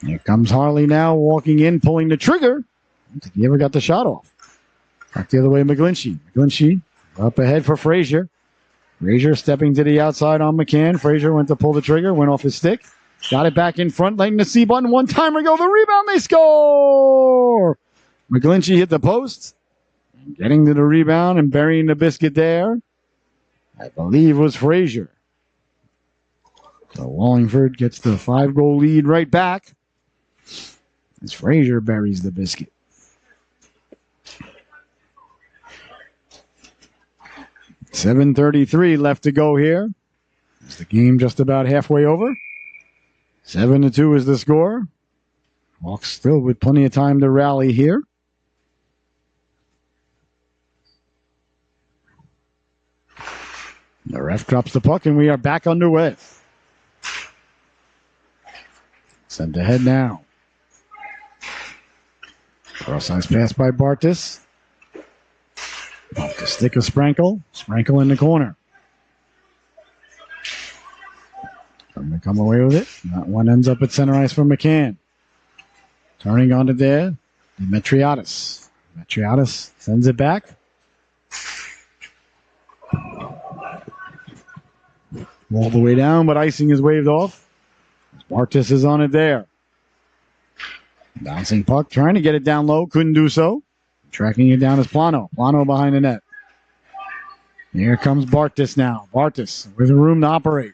Here comes Harley now, walking in, pulling the trigger. I don't think he ever got the shot off. Back the other way, McGlinchey. McGlinchey up ahead for Frazier. Frazier stepping to the outside on McCann. Frazier went to pull the trigger, went off his stick. Got it back in front, letting the C button one timer go. The rebound, they score! McGlinchey hit the post. Getting to the rebound and burying the biscuit there, I believe was Frazier. So Wallingford gets the 5-goal lead right back as Frazier buries the biscuit. $7:33 left to go here. Is the game just about halfway over? 7-2 is the score. Hawks still with plenty of time to rally here. The ref drops the puck and we are back underway. Sent ahead now. Cross-ice pass by Bartis. Off the stick of Sprankle. Sprankle in the corner. Trying to come away with it. That one ends up at center ice for McCann. Turning onto there. Demetriadis. Demetriadis sends it back. All the way down, but icing is waved off. Bartis is on it there. Bouncing puck, trying to get it down low. Couldn't do so. Tracking it down is Plano. Plano behind the net. Here comes Bartis now. Bartis with room to operate.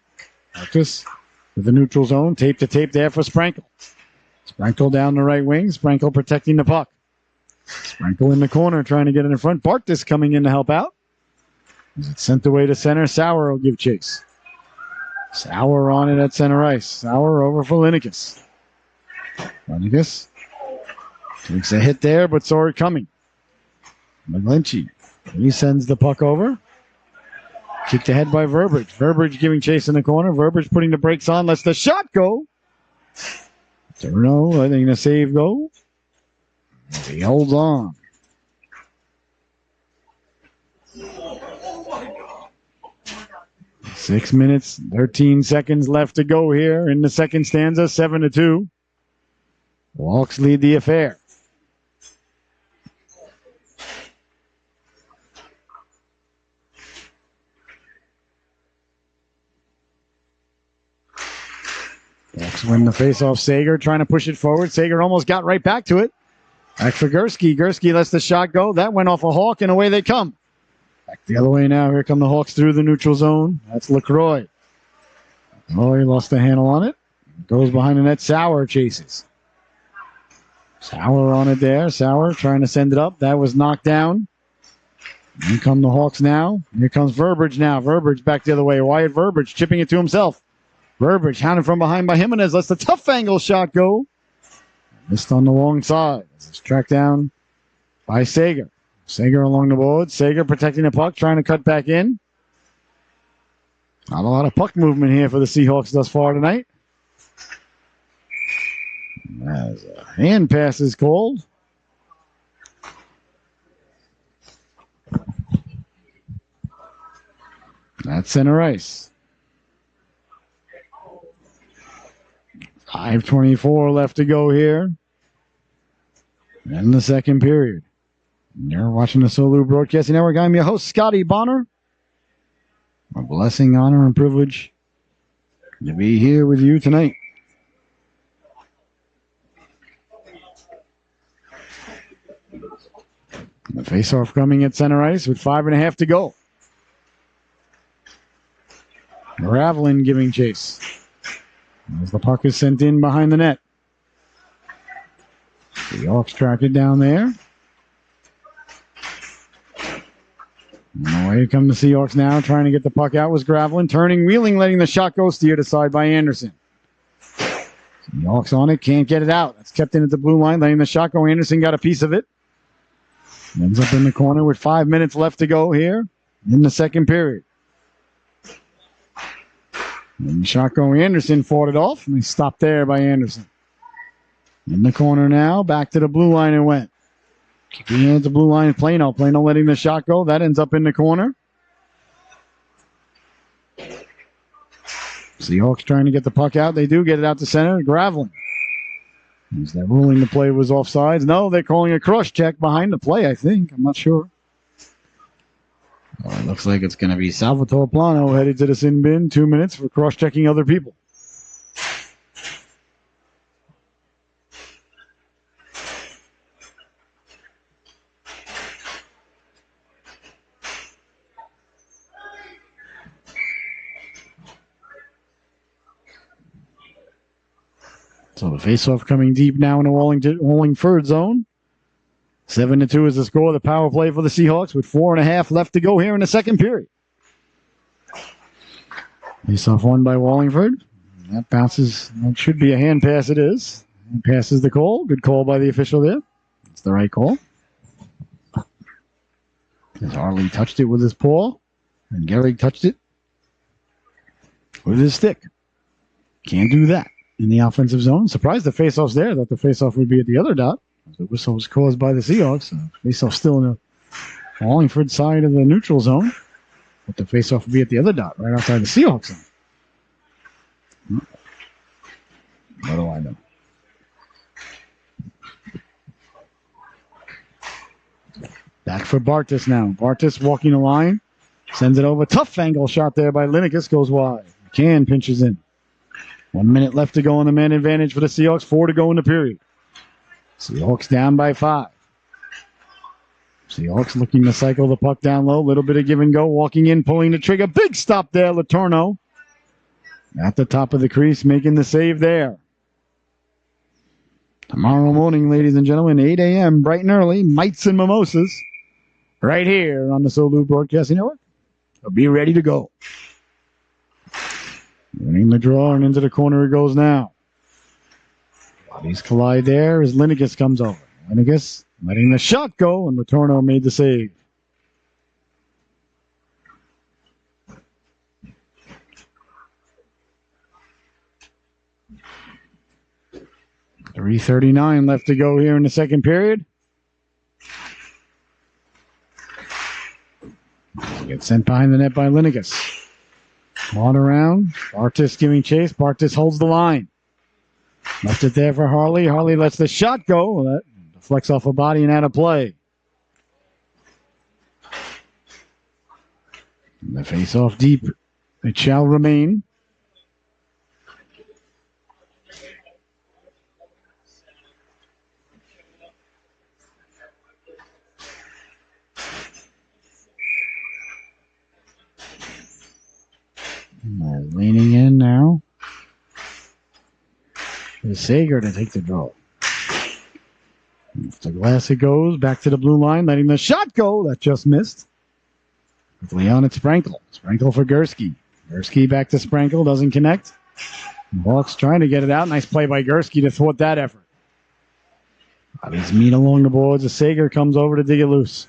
Bartis with the neutral zone. Tape to tape there for Sprankle. Sprankle down the right wing. Sprankle protecting the puck. Sprankle in the corner trying to get it in front. Bartis coming in to help out. As it's sent away to center, Sauer will give chase. Sauer on it at center ice. Sauer over for Linekas. Linekas takes a hit there, but saw it coming. McGlinchey. He sends the puck over. Kicked ahead by Verberidge. Verberidge giving chase in the corner. Verberidge putting the brakes on. Lets the shot go. Turno letting the save go. He holds on. Six minutes, 13 seconds left to go here in the second stanza, 7-2. Hawks lead the affair. Hawks win the faceoff. Sager trying to push it forward. Sager almost got right back to it. Back for Gursky. Gursky lets the shot go. That went off a Hawk, and away they come. Back the other way now. Here come the Hawks through the neutral zone. That's LaCroix. Oh, he lost the handle on it. Goes behind the net. Sauer chases. Sauer on it there. Sauer trying to send it up. That was knocked down. Here come the Hawks now. Here comes Verbiage now. Verbiage back the other way. Wyatt Verbiage chipping it to himself. Verbiage hounded from behind by Jimenez. Lets the tough angle shot go. Missed on the long side. It's tracked down by Sager. Sager along the board. Sager protecting the puck, trying to cut back in. Not a lot of puck movement here for the Seahawks thus far tonight. As a hand pass is called. That's center ice. 5:24 left to go here in the second period. You're watching the Solu Broadcasting Network. I'm your host, Scotty Bonner. A blessing, honor, and privilege to be here with you tonight. The face-off coming at center ice with 5.5 to go. Ravelin giving chase. As the puck is sent in behind the net. The Hawks track it down there. And away come the Seahawks now, trying to get the puck out was Gravelin. Turning, wheeling, letting the shot go, steered aside by Anderson. The Hawks on it, can't get it out. It's kept in at the blue line, letting the shot go. Anderson got a piece of it. Ends up in the corner with 5 minutes left to go here in the second period. And Shotgo Anderson fought it off, and they stopped there by Anderson. In the corner now, back to the blue line it went. Keeping it at the blue line, Plano. Plano letting the shot go. That ends up in the corner. Seahawks trying to get the puck out. They do get it out to center. Gravelin. Is that ruling the play was offsides? No, they're calling a cross check behind the play, I think. I'm not sure. Well, it looks like it's going to be Salvatore Plano headed to the sin bin. 2 minutes for cross-checking other people. So the faceoff coming deep now in the Wallingford zone. 7-2 is the score. The power play for the Seahawks with 4.5 left to go here in the second period. Faceoff won by Wallingford. That bounces. That should be a hand pass. It is. Hand passes the call. Good call by the official there. It's the right call. As Harley touched it with his paw, and Gehrig touched it with his stick. Can't do that in the offensive zone. Surprised the faceoff's there. Thought the faceoff would be at the other dot. The whistle was caused by the Seahawks. Faceoff still in the Wallingford side of the neutral zone. But the faceoff would be at the other dot, right outside the Seahawks zone. What do I know? Back for Bartis now. Bartis walking the line. Sends it over. Tough angle shot there by Linekas. Goes wide. McCann pinches in. 1 minute left to go on the man advantage for the Seahawks. 4 to go in the period. Seahawks down by 5. Seahawks looking to cycle the puck down low. A little bit of give and go. Walking in, pulling the trigger. Big stop there, Letourneau. At the top of the crease, making the save there. Tomorrow morning, ladies and gentlemen, 8 a.m., bright and early, mites and mimosas, right here on the Solu Broadcasting Network. So be ready to go. Winning the draw, and into the corner it goes now. Bodies collide there as Linekas comes over. Linekas letting the shot go, and Letourneau made the save. .339 left to go here in the second period. Gets sent behind the net by Linekas. On around. Bartis giving chase. Bartis holds the line. Left it there for Harley. Harley lets the shot go. That deflects off a body and out of play. And the face off deep. It shall remain. Leaning in now. Is Sager to take the draw. Off the glass it goes. Back to the blue line. Letting the shot go. That just missed. Quickly on it, Sprankle. Sprankle for Gursky. Gursky back to Sprankle. Doesn't connect. The Hawks trying to get it out. Nice play by Gursky to thwart that effort. Bodies meet along the boards as Sager comes over to dig it loose.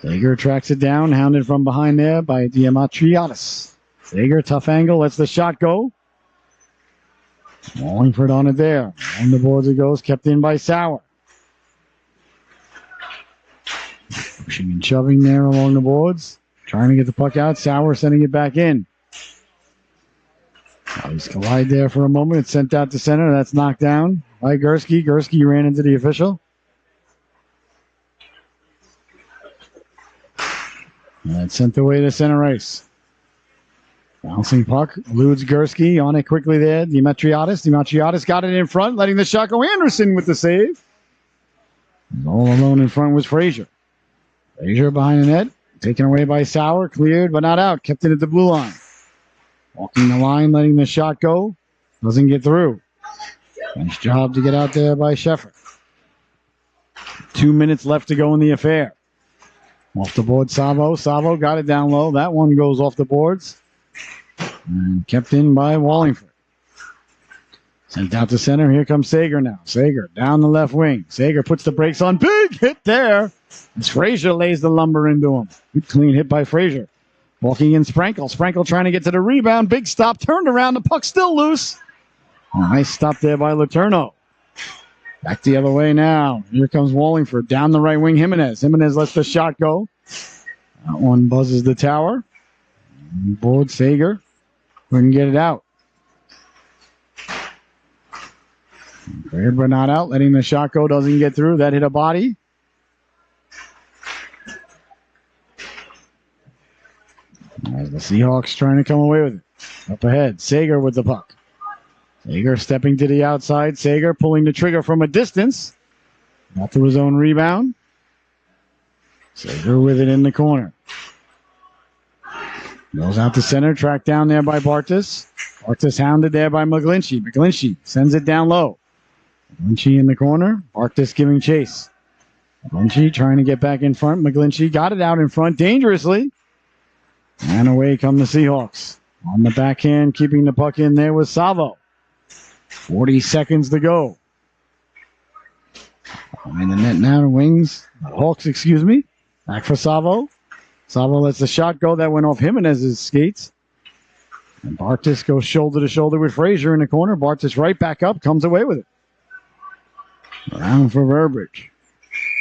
Sager tracks it down. Hounded from behind there by Diamatriadis. Sager, tough angle. Lets the shot go. Wallingford on it there. On the boards it goes. Kept in by Sauer. Pushing and shoving there along the boards. Trying to get the puck out. Sauer sending it back in. Bodies collide there for a moment. It's sent out to center. That's knocked down by Gursky. Gursky ran into the official. And it's sent away to center ice. Bouncing puck. Eludes Gursky. On it quickly there. Demetriadis. Demetriadis got it in front. Letting the shot go. Anderson with the save. All alone in front was Frazier. Frazier behind the net. Taken away by Sauer. Cleared but not out. Kept it at the blue line. Walking the line. Letting the shot go. Doesn't get through. Nice job to get out there by Sheffer. 2 minutes left to go in the affair. Off the board, Savo. Savo got it down low. That one goes off the boards. And kept in by Wallingford. Sent out to center. Here comes Sager now. Sager down the left wing. Sager puts the brakes on. Big hit there. As Frazier lays the lumber into him. Good clean hit by Frazier. Walking in Sprankle. Sprankle trying to get to the rebound. Big stop. Turned around. The puck still loose. Nice stop there by Letourneau. Back the other way now. Here comes Wallingford. Down the right wing, Jimenez. Jimenez lets the shot go. That one buzzes the tower. Board Sager. Couldn't get it out. Cleared but not out. Letting the shot go. Doesn't get through. That hit a body. As the Seahawks trying to come away with it. Up ahead. Sager with the puck. Sager stepping to the outside. Sager pulling the trigger from a distance. Not to his own rebound. Sager with it in the corner. Goes out to center. Tracked down there by Bartas. Bartas hounded there by McGlinchey. McGlinchey sends it down low. McGlinchey in the corner. Bartas giving chase. McGlinchey trying to get back in front. McGlinchey got it out in front dangerously. And away come the Seahawks. On the backhand, keeping the puck in there was Savo. 40 seconds to go. Behind the net now, the Wings. Hawks, excuse me. Back for Savo. Savo lets the shot go. That went off Jimenez's skates. And Bartas goes shoulder to shoulder with Frazier in the corner. Bartas right back up, comes away with it. Around for Burbridge.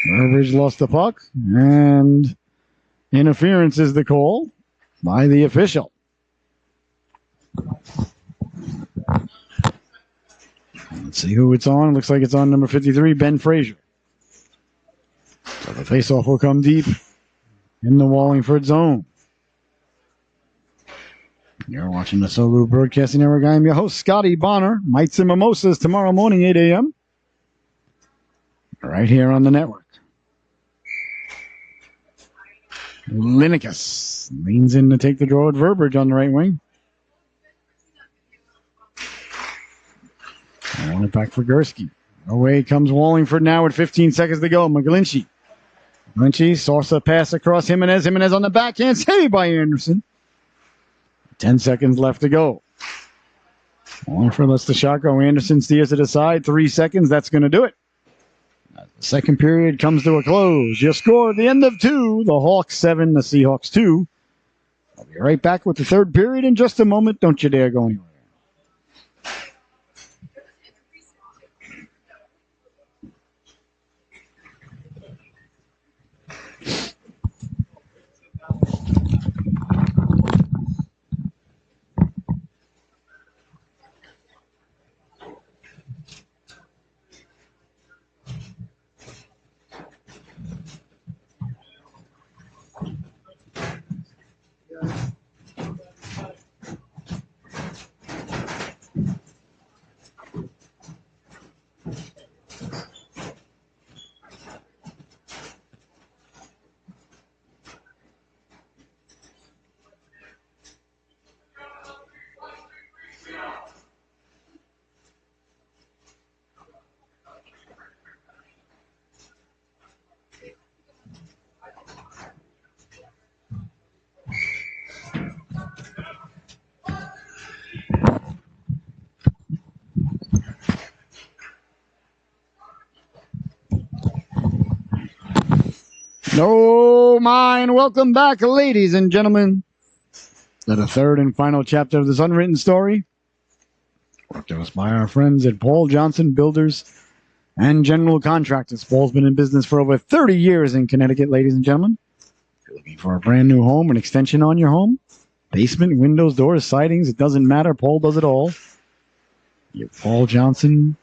Burbridge lost the puck. And interference is the call by the official. Let's see who it's on. Looks like it's on number 53, Ben Frazier. So the faceoff will come deep in the Wallingford zone. You're watching the Solu Broadcasting Network. I'm your host, Scotty Bonner. Mites and Mimosas tomorrow morning, 8 a.m. Right here on the network. Linekas leans in to take the draw at Burbridge on the right wing. I want it back for Gursky. Away comes Wallingford now with 15 seconds to go. McGlinchey. McGlinchey sauce a pass across Jimenez. Jimenez on the backhand. Saved by Anderson. 10 seconds left to go. Wallingford lets the shot go. Anderson steers it aside. 3 seconds. That's going to do it. The second period comes to a close. Your score at the end of 2. The Hawks 7, the Seahawks 2. I'll be right back with the third period in just a moment. Don't you dare go anywhere. No mind. Welcome back, ladies and gentlemen, to the third and final chapter of this unwritten story, brought to us by our friends at Paul Johnson Builders and General Contractors. Paul's been in business for over 30 years in Connecticut, ladies and gentlemen. If you're looking for a brand new home, an extension on your home, basement, windows, doors, sidings, it doesn't matter. Paul does it all. Give Paul Johnson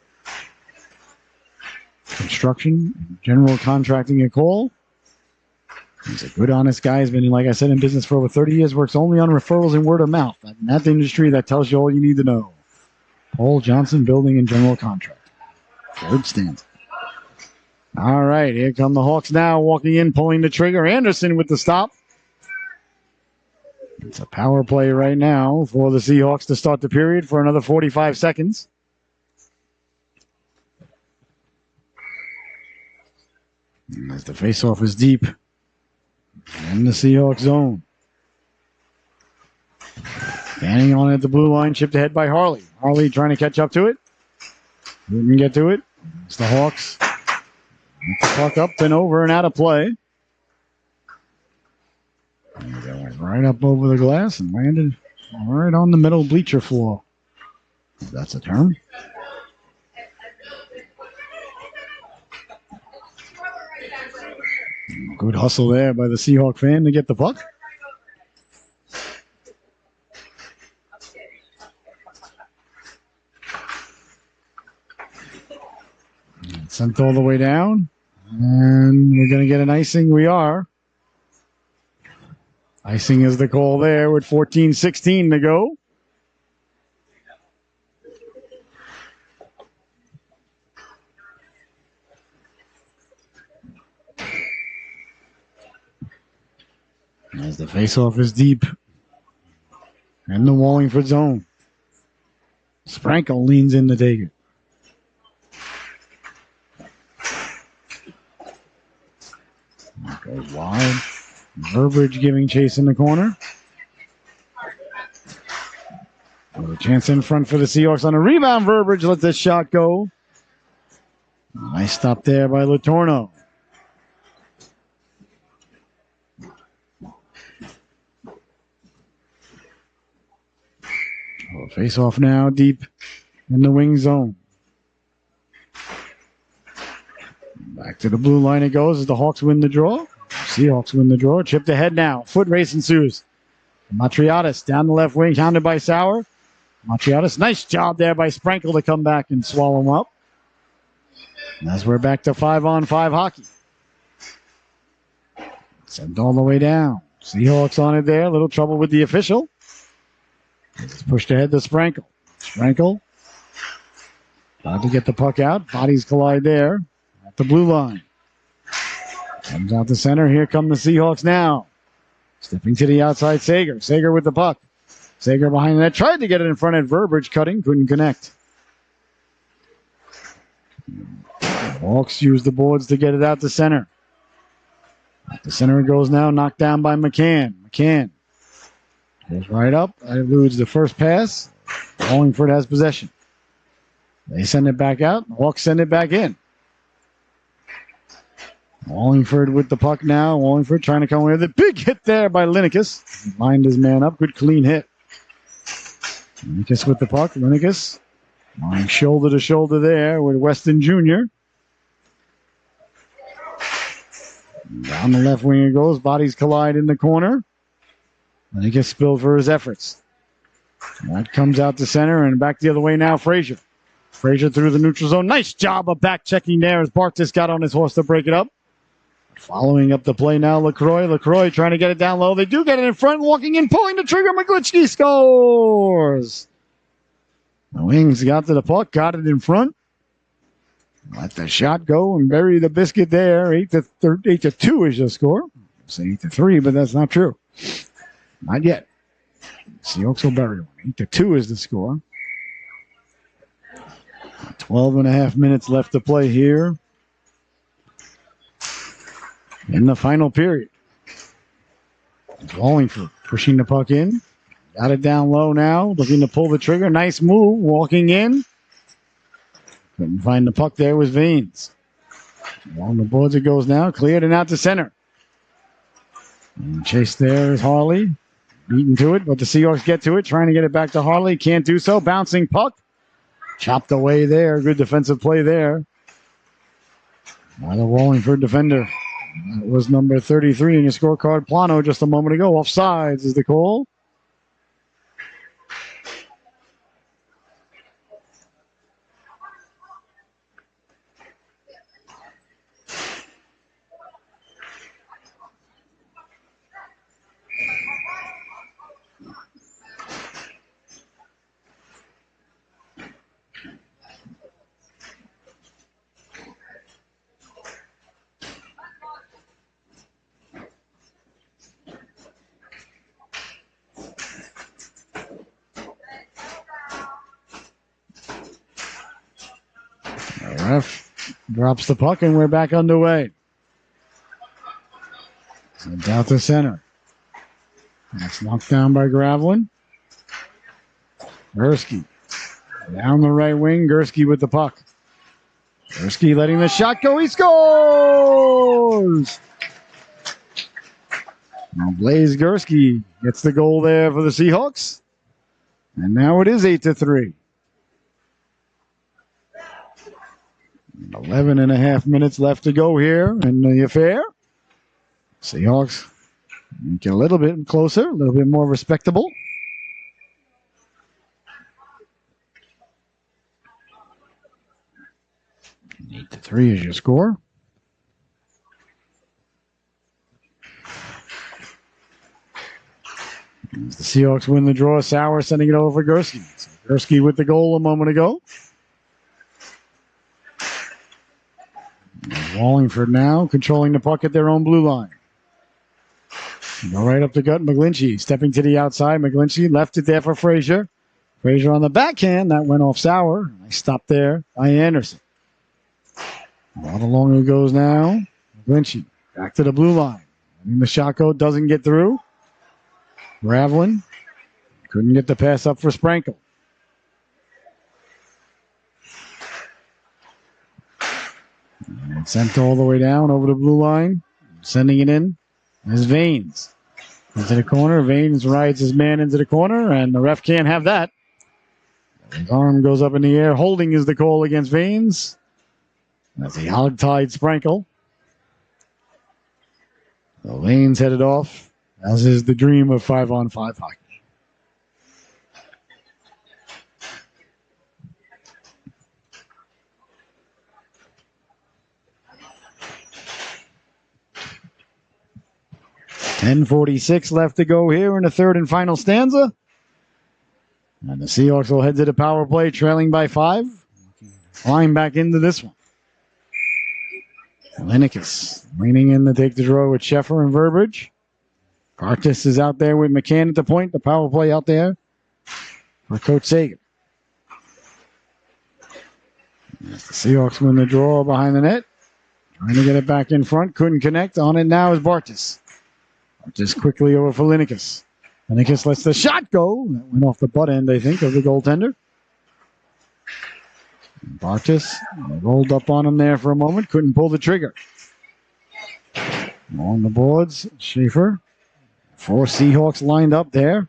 Construction, General Contracting a call. He's a good, honest guy. He's been, like I said, in business for over 30 years, works only on referrals and word of mouth. In that industry, that tells you all you need to know. Paul Johnson Building and General Contracting. Third stanza. All right, here come the Hawks now, walking in, pulling the trigger. Anderson with the stop. It's a power play right now for the Seahawks to start the period for another 45 seconds. And as the faceoff is deep in the Seahawks zone. Standing on at the blue line, chipped ahead by Harley. Harley trying to catch up to it. Didn't get to it. It's the Hawks. Get the puck up and over and out of play. And that went right up over the glass and landed right on the middle bleacher floor. If that's a term. Good hustle there by the Seahawk fan to get the puck. Sent all the way down. And we're going to get an icing. We are. Icing is the call there with 14:16 to go. As the faceoff is deep in the Wallingford zone. Sprankle leans in to take it. Goes wide. Burbridge giving chase in the corner. A chance in front for the Seahawks on a rebound. Burbridge lets the shot go. Nice stop there by Latorno. Face off now deep in the wing zone. Back to the blue line it goes as the Hawks win the draw. Seahawks win the draw. Chipped ahead now. Foot race ensues. Matriatis down the left wing, hounded by Sauer. Matriatis, nice job there by Sprankle to come back and swallow him up. And as we're back to 5-on-5 hockey. Sent all the way down. Seahawks on it there. A little trouble with the official. It's pushed ahead to Sprankle. Sprankle. About to get the puck out. Bodies collide there at the blue line. Comes out to center. Here come the Seahawks now. Stepping to the outside, Sager. Sager with the puck. Sager behind the net. Tried to get it in front of Burbridge. Cutting. Couldn't connect. Hawks use the boards to get it out to center. Out to center it goes now. Knocked down by McCann. McCann goes right up. That eludes the first pass. Wallingford has possession. They send it back out. The Hawks send it back in. Wallingford with the puck now. Wallingford trying to come away with it. Big hit there by Linekas. Lined his man up. Good clean hit. Linekas with the puck. Linekas going shoulder to shoulder there with Weston Jr. Down the left wing it goes. Bodies collide in the corner. Linekas spilled for his efforts. That comes out to center and back the other way now. Frazier. Frazier through the neutral zone. Nice job of back checking there as Bartis got on his horse to break it up. Following up the play now, LaCroix. LaCroix trying to get it down low. They do get it in front, walking in, pulling the trigger. McGlitchky scores. The Wings got to the puck, got it in front. Let the shot go and bury the biscuit there. 8-2 is the score. I'll say 8-3, but that's not true. Not yet. Seahawks will bury one. 8-2 is the score. 12.5 minutes left to play here in the final period. Wallingford pushing the puck in. Got it down low now. Looking to pull the trigger. Nice move. Walking in. Couldn't find the puck there was Veins. Along the boards it goes now. Cleared and out to center. And chase there is Harley. Beaten to it, but the Seahawks get to it. Trying to get it back to Harley. Can't do so. Bouncing puck. Chopped away there. Good defensive play there. By the Wallingford defender. That was number 33 in your scorecard. Plano just a moment ago. Offsides is the call. Ref drops the puck, and we're back underway. Sent out to center. That's knocked down by Gravelin. Gursky down the right wing. Gursky with the puck. Gursky letting the shot go. He scores! Now Blaze Gursky gets the goal there for the Seahawks. And now it is 8-3. 11 and a half minutes left to go here in the affair. Seahawks get a little bit closer, a little bit more respectable. 8-3 is your score. As the Seahawks win the draw, Sauer sending it over for Gursky. So Gursky with the goal a moment ago. Wallingford now controlling the puck at their own blue line. Go right up the gut. McGlinchey stepping to the outside. McGlinchey left it there for Frazier. Frazier on the backhand. That went off Sauer. Nice stop there by Anderson. A lot along it goes now. McGlinchey back to the blue line. And the shot go doesn't get through. Gravelin couldn't get the pass up for Sprankle. And sent all the way down over the blue line. Sending it in is Vanes. Into the corner. Vanes rides his man into the corner, and the ref can't have that. His arm goes up in the air. Holding is the call against Vanes. That's a hog-tied Sprankle. The Vanes headed off, as is the dream of 5-on-5 hockey. .46 left to go here in the third and final stanza. And the Seahawks will head to the power play, trailing by 5. Climb back into this one. Linekus leaning in to take the draw with Sheffer and Verbiage. Cartis is out there with McCann at the point. The power play out there for Coach Sagan. As the Seahawks win the draw behind the net. Trying to get it back in front. Couldn't connect. On it now is Bartis. Bartis quickly over for Linekus. Linekus lets the shot go. That went off the butt end, I think, of the goaltender. Bartis rolled up on him there for a moment. Couldn't pull the trigger. On the boards, Schaefer. 4 Seahawks lined up there.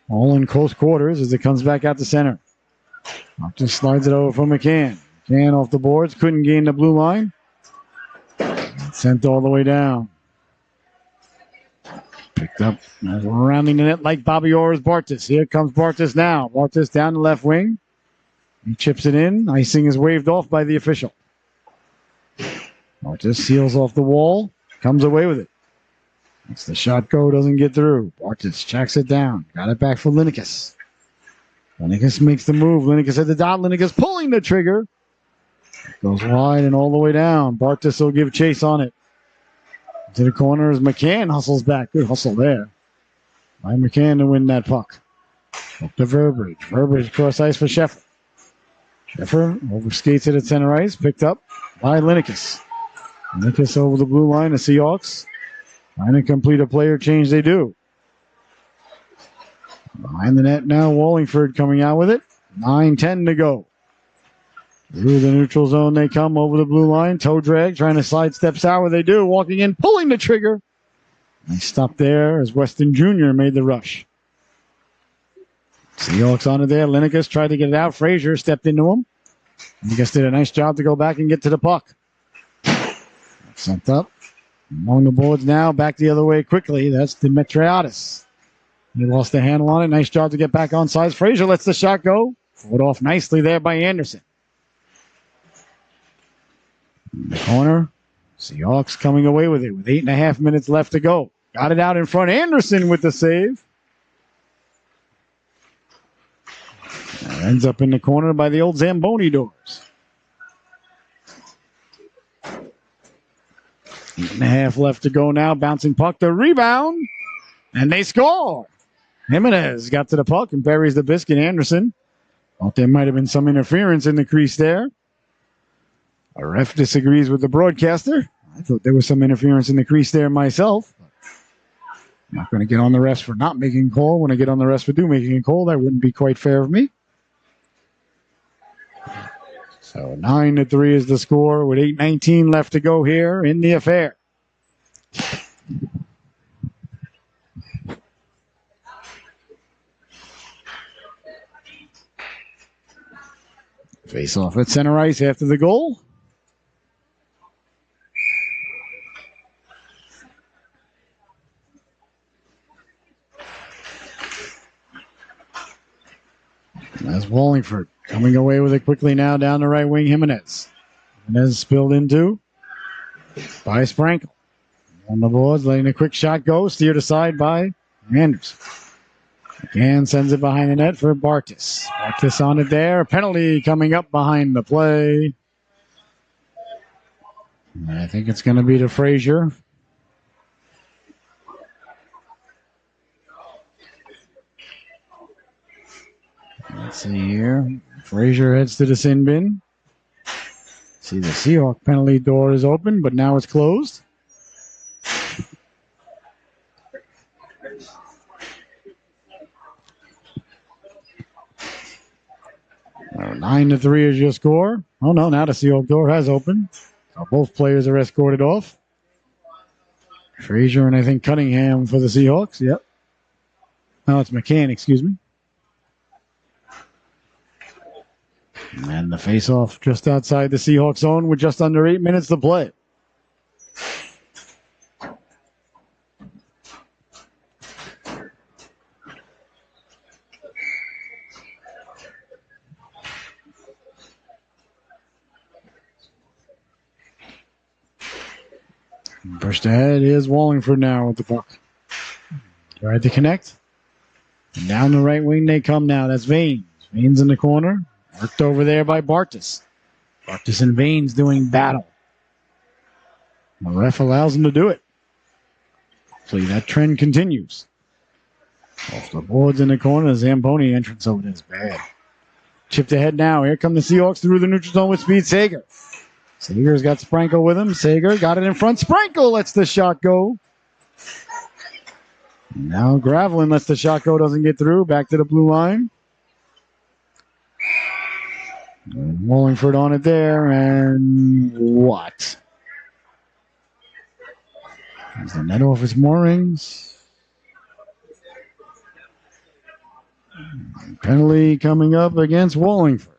All in close quarters as it comes back out to center. Bartis slides it over for McCann. McCann off the boards. Couldn't gain the blue line. Sent all the way down. Picked up rounding the net like Bobby Orr's Bartis. Here comes Bartis now. Bartis down the left wing. He chips it in. Icing is waved off by the official. Bartis seals off the wall. Comes away with it. It's the shot go. Doesn't get through. Bartis checks it down. Got it back for Linekus. Linekus makes the move. Linekus at the dot. Linekus pulling the trigger. Goes wide and all the way down. Bartis will give chase on it. To the corner as McCann hustles back. Good hustle there by McCann to win that puck. Up to Verbiage. Verbiage cross ice for Sheffer. Sheffer overskates it at center ice. Picked up by Linekus. Linekus over the blue line. The Seahawks trying to complete a player change. They do. Behind the net now. Wallingford coming out with it. 9:10 to go. Through the neutral zone they come over the blue line. Toe drag, trying to sidestep Sauer. They do. Walking in, pulling the trigger. Nice stop there as Weston Jr. made the rush. Seahawks on it there. Linekas tried to get it out. Frazier stepped into him. Linekas did a nice job to go back and get to the puck. Sent up. Among the boards now. Back the other way quickly. That's Dimitriadis. He lost the handle on it. Nice job to get back on sides. Frazier lets the shot go. Fought off nicely there by Anderson. In the corner. Seahawks coming away with it with 8.5 minutes left to go. Got it out in front. Anderson with the save. Ends up in the corner by the old Zamboni doors. 8.5 left to go now. Bouncing puck. The rebound. And they score. Jimenez got to the puck and buries the biscuit. Anderson. Thought there might have been some interference in the crease there. A ref disagrees with the broadcaster. I thought there was some interference in the crease there myself. I'm not going to get on the refs for not making a call. When I get on the refs for making a call, that wouldn't be quite fair of me. So 9-3 is the score with 8:19 left to go here in the affair. Face off at center ice after the goal. And that's Wallingford coming away with it quickly now down the right wing. Jimenez. Jimenez spilled into by Sprankle. On the boards, letting a quick shot go. Steered aside by Anderson. Again, sends it behind the net for Bartis. Bartis on it there. Penalty coming up behind the play. And I think it's going to be to Frazier. Let's see here. Frazier heads to the sin bin. See, the Seahawk penalty door is open, but now it's closed. Now 9-3 is your score. Oh, no, now the Seahawk door has opened. So both players are escorted off. Frazier and I think Cunningham for the Seahawks. Yep. No, it's McCann, excuse me. And the face-off just outside the Seahawks zone with just under 8 minutes to play. Pushed ahead is Wallingford now with the puck. Tried to connect. And down the right wing they come now. That's Vanes. Vanes in the corner. Worked over there by Bartis. Bartis and Vanes doing battle. The ref allows them to do it. So that trend continues. Off the boards in the corner. The Zamboni entrance over there is bad. Chipped ahead now. Here come the Seahawks through the neutral zone with speed. Sager. Sager's got Sprankle with him. Sager got it in front. Sprankle lets the shot go. Now Gravelin lets the shot go. Doesn't get through. Back to the blue line. And Wallingford on it there. And what? There's the net off his moorings. Penalty coming up against Wallingford.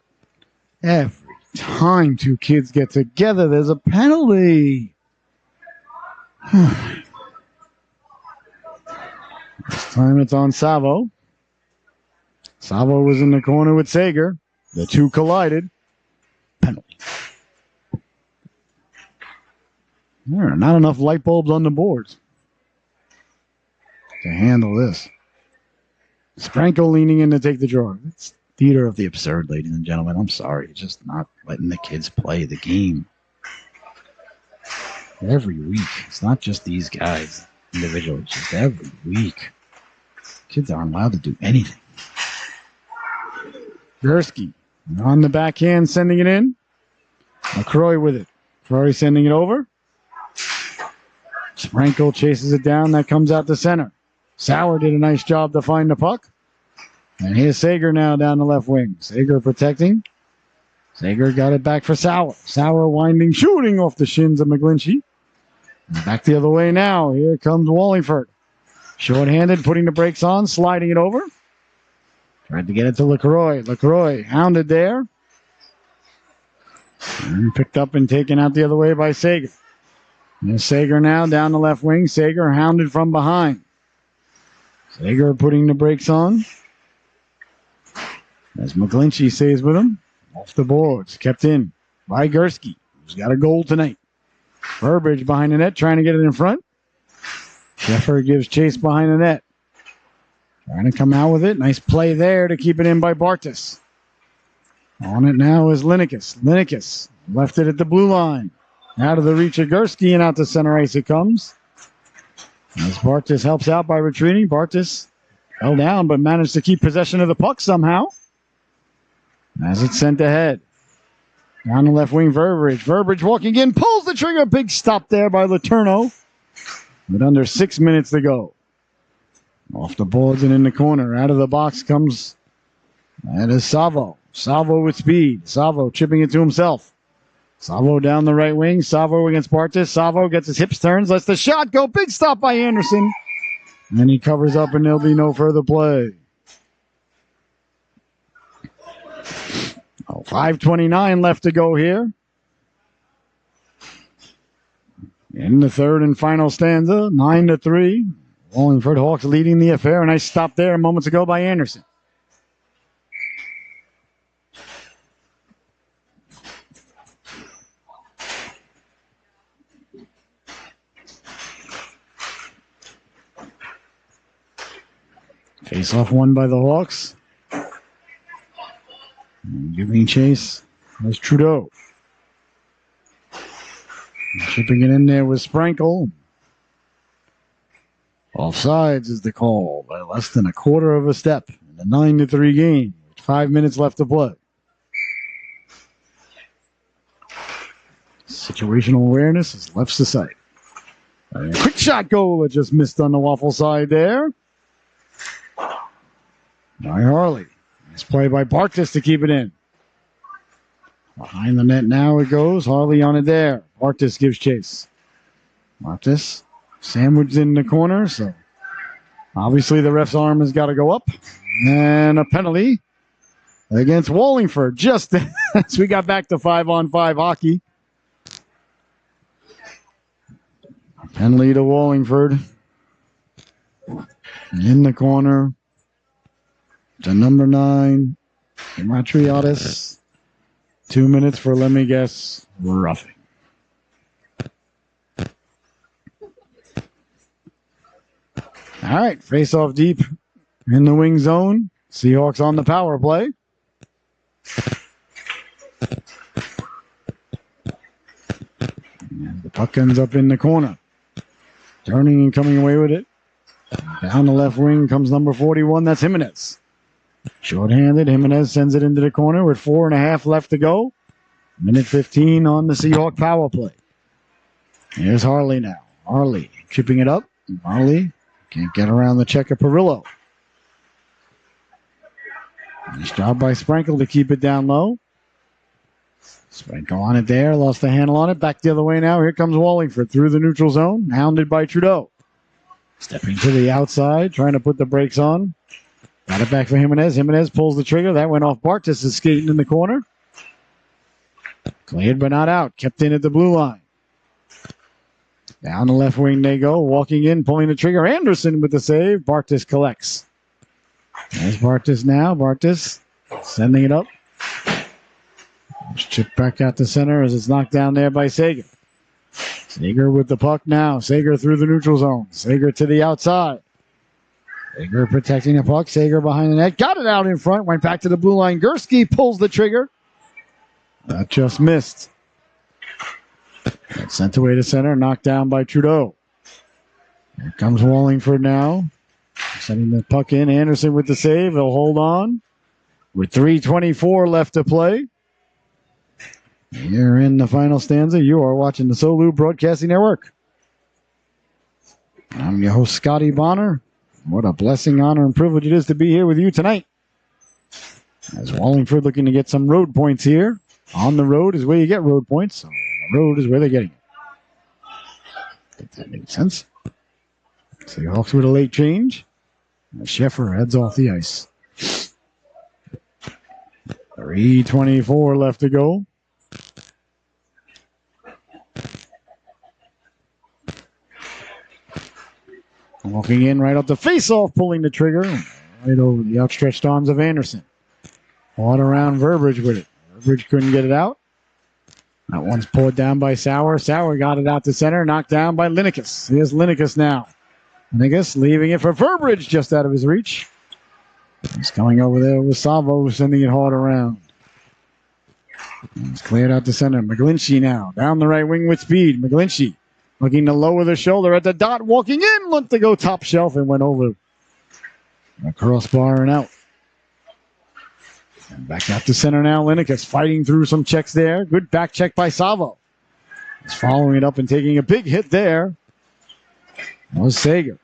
Every time two kids get together, there's a penalty. This time it's on Savo. Savo was in the corner with Sager. The two collided. Penalty. There are not enough light bulbs on the boards to handle this. Sprankle leaning in to take the draw. It's theater of the absurd, ladies and gentlemen. I'm sorry. Just not letting the kids play the game. Every week. It's not just these guys individually. It's just every week. Kids aren't allowed to do anything. Gursky on the backhand, sending it in. McCroy with it. McCroy sending it over. Sprankle chases it down. That comes out to center. Sauer did a nice job to find the puck. And here's Sager now down the left wing. Sager protecting. Sager got it back for Sauer. Sauer winding, shooting off the shins of McGlinchey. Back the other way now. Here comes Wallingford. Short-handed, putting the brakes on, sliding it over. Tried to get it to LaCroix. LaCroix hounded there. And picked up and taken out the other way by Sager. There's Sager now down the left wing. Sager hounded from behind. Sager putting the brakes on. As McGlinchey stays with him. Off the boards. Kept in by Gursky, who's got a goal tonight. Burbridge behind the net, trying to get it in front. Sheffer gives chase behind the net. Trying to come out with it. Nice play there to keep it in by Bartas. On it now is Linekas. Linekas left it at the blue line. Out of the reach of Gursky and out to center ice it comes. As Bartas helps out by retreating. Bartas fell down but managed to keep possession of the puck somehow. As it's sent ahead. Down the left wing, Burbridge. Burbridge walking in, pulls the trigger. Big stop there by Letourneau. With under 6 minutes to go. Off the boards and in the corner. Out of the box comes, that is Savo. Savo with speed. Savo chipping it to himself. Savo down the right wing. Savo against Bartas. Savo gets his hips turned. Lets the shot go. Big stop by Anderson. And he covers up and there'll be no further play. 5:29 left to go here. In the third and final stanza, 9-3. Wallingford Hawks leading the affair. A nice stop there moments ago by Anderson. Face-off won by the Hawks. And giving chase was Trudeau. Shipping it in there with Sprankle. Offsides is the call by less than a quarter of a step in the 9-3 game. With 5 minutes left to play. Situational awareness is left to sight. A quick shot goal that just missed on the waffle side there. By Harley. Nice play by Bartas to keep it in. Behind the net now it goes. Harley on it there. Bartas gives chase. Bartas sandwiched in the corner, so obviously the ref's arm has got to go up. And a penalty against Wallingford just as we got back to 5-on-5 hockey. A penalty to Wallingford. In the corner. To number 9, Matriatis. 2 minutes for, let me guess, roughing. All right, face off deep in the wing zone. Seahawks on the power play. And the puck ends up in the corner. Turning and coming away with it. Down the left wing comes number 41. That's Jimenez. Short-handed. Jimenez sends it into the corner with 4.5 left to go. Minute 15 on the Seahawk power play. Here's Harley now. Harley chipping it up. Harley can't get around the check of Perillo. Nice job by Sprankle to keep it down low. Sprankle on it there. Lost the handle on it. Back the other way now. Here comes Wallingford through the neutral zone. Hounded by Trudeau. Stepping to the outside. Trying to put the brakes on. Got it back for Jimenez. Jimenez pulls the trigger. That went off Bartas is skating in the corner. Cleared but not out. Kept in at the blue line. Down the left wing they go. Walking in, pulling the trigger. Anderson with the save. Bartas collects. There's Bartas now. Bartas sending it up. Chipped back out to center as it's knocked down there by Sager. Sager with the puck now. Sager through the neutral zone. Sager to the outside. Sager protecting the puck. Sager behind the net. Got it out in front. Went back to the blue line. Gursky pulls the trigger. That just missed. That's sent away to center. Knocked down by Trudeau. Here comes Wallingford now. Sending the puck in. Anderson with the save. They'll hold on. With 3:24 left to play. Here in the final stanza, you are watching the Solu Broadcasting Network. I'm your host, Scotty Bonner. What a blessing, honor, and privilege it is to be here with you tonight. As Wallingford looking to get some road points here. On the road is where you get road points. So the road is where they're getting it. If that makes sense. Seahawks with a late change. Sheffer heads off the ice. 3:24 left to go. Walking in right up the face-off, pulling the trigger. Right over the outstretched arms of Anderson. Fought around Verberidge with it. Verberidge couldn't get it out. That one's pulled down by Sauer. Sauer got it out to center, knocked down by Linekas. Here's Linekas now. Linekas leaving it for Verberidge, just out of his reach. He's coming over there with Savo, sending it hard around. It's cleared out to center. McGlinchey now, down the right wing with speed. McGlinchey looking to lower the shoulder at the dot, walking in, looked to go top shelf and went over the crossbar and out. And back out to center now. Linekas fighting through some checks there. Good back check by Savo. He's following it up and taking a big hit there. That was Sager.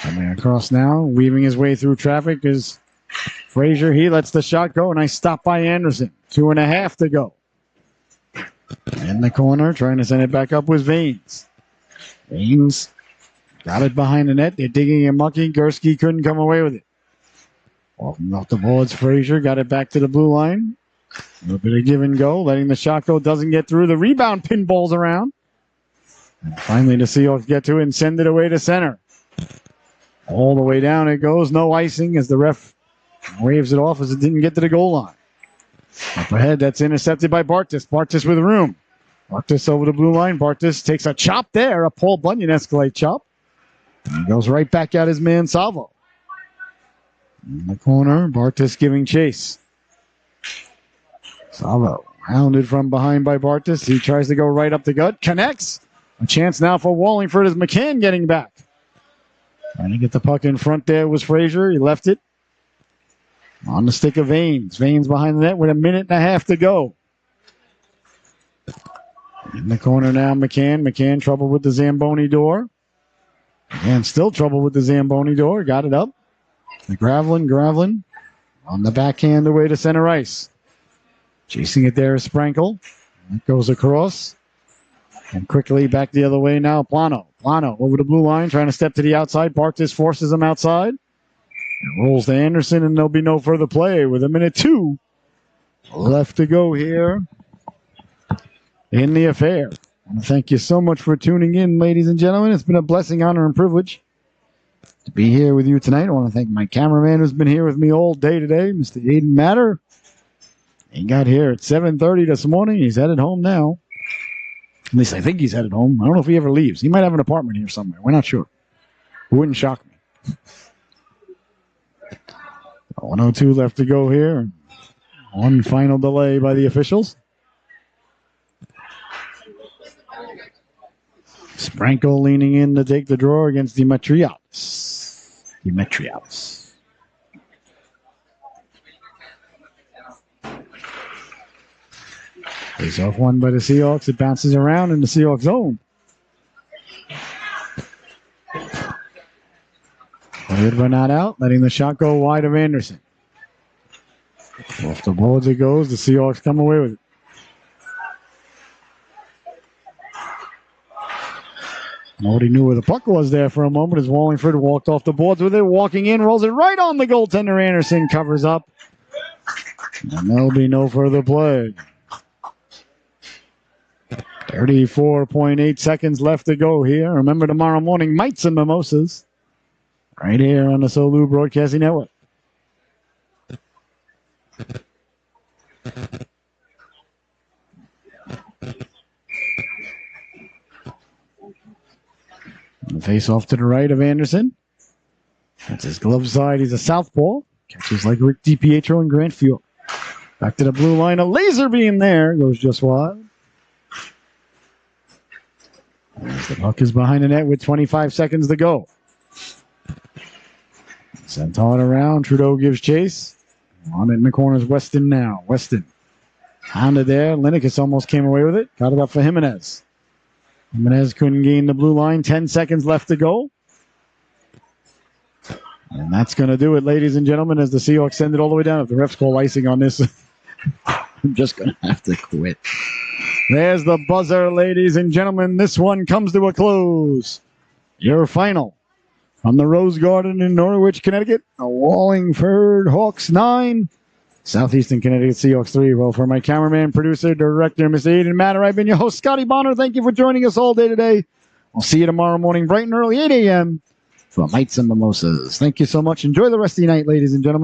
Coming across now, weaving his way through traffic is Frazier. He lets the shot go. Nice stop by Anderson. 2.5 to go. In the corner, trying to send it back up was Vanes. Vanes got it behind the net. They're digging and mucking. Gursky couldn't come away with it. Walking off the boards, Frazier got it back to the blue line. A little bit of give and go, letting the shot go. Doesn't get through. The rebound pinballs around. And finally, the Seahawks get to it and send it away to center. All the way down it goes. No icing as the ref waves it off as it didn't get to the goal line. Up ahead, that's intercepted by Bartas. Bartas with room. Bartas over the blue line. Bartas takes a chop there, a Paul Bunyan Escalade chop. And he goes right back at his man, Salvo. In the corner, Bartas giving chase. Salvo hounded from behind by Bartas. He tries to go right up the gut. Connects. A chance now for Wallingford as McCann getting back. Trying to get the puck in front there was Frazier. He left it. On the stick of Vanes. Vanes behind the net with 1.5 to go. In the corner now, McCann. McCann trouble with the Zamboni door. And still trouble with the Zamboni door. Got it up. The Gravelin. On the backhand away to center ice. Chasing it there is Sprankle. That goes across. And quickly back the other way now, Plano. Plano over the blue line, trying to step to the outside. Bartas forces him outside. It rolls to Anderson, and there'll be no further play with 1:02 left to go here in the affair. I want to thank you so much for tuning in, ladies and gentlemen. It's been a blessing, honor, and privilege to be here with you tonight. I want to thank my cameraman who's been here with me all day today, Mr. Aiden Matter. He got here at 7:30 this morning. He's headed home now. At least I think he's headed home. I don't know if he ever leaves. He might have an apartment here somewhere. We're not sure. It wouldn't shock me. 1:02 left to go here. One final delay by the officials. Sprankle leaning in to take the draw against Demetriadis. Face off one by the Seahawks. It bounces around in the Seahawks zone. Cleared but not out, letting the shot go wide of Anderson. Off the boards it goes. The Seahawks come away with it. Nobody knew where the puck was there for a moment as Wallingford walked off the boards with it. Walking in, rolls it right on the goaltender. Anderson covers up. And there'll be no further play. 34.8 seconds left to go here. Remember, tomorrow morning, mites and mimosas. Right here on the Solu Broadcasting Network. The face off to the right of Anderson. That's his glove side. He's a southpaw. Catches like Rick DiPietro and Grant Fuel. Back to the blue line. A laser beam there. Goes just wide. As the puck is behind the net with 25 seconds to go. Sent on around. Trudeau gives chase. On it in the corner is Weston now. Weston hounded there. Linekas almost came away with it. Got it up for Jimenez. Jimenez couldn't gain the blue line. 10 seconds left to go. And that's going to do it, ladies and gentlemen, as the Seahawks send it all the way down. If the refs call icing on this, I'm just going to have to quit. There's the buzzer, ladies and gentlemen. This one comes to a close. Your final from the Rose Garden in Norwich, Connecticut. Wallingford Hawks 9. Southeastern Connecticut Seahawks 3. Well, for my cameraman, producer, director, Mr. Eden Matter, I've been your host, Scotty Bonner. Thank you for joining us all day today. I'll see you tomorrow morning, bright and early, 8 a.m. for Mites and Mimosas. Thank you so much. Enjoy the rest of the night, ladies and gentlemen.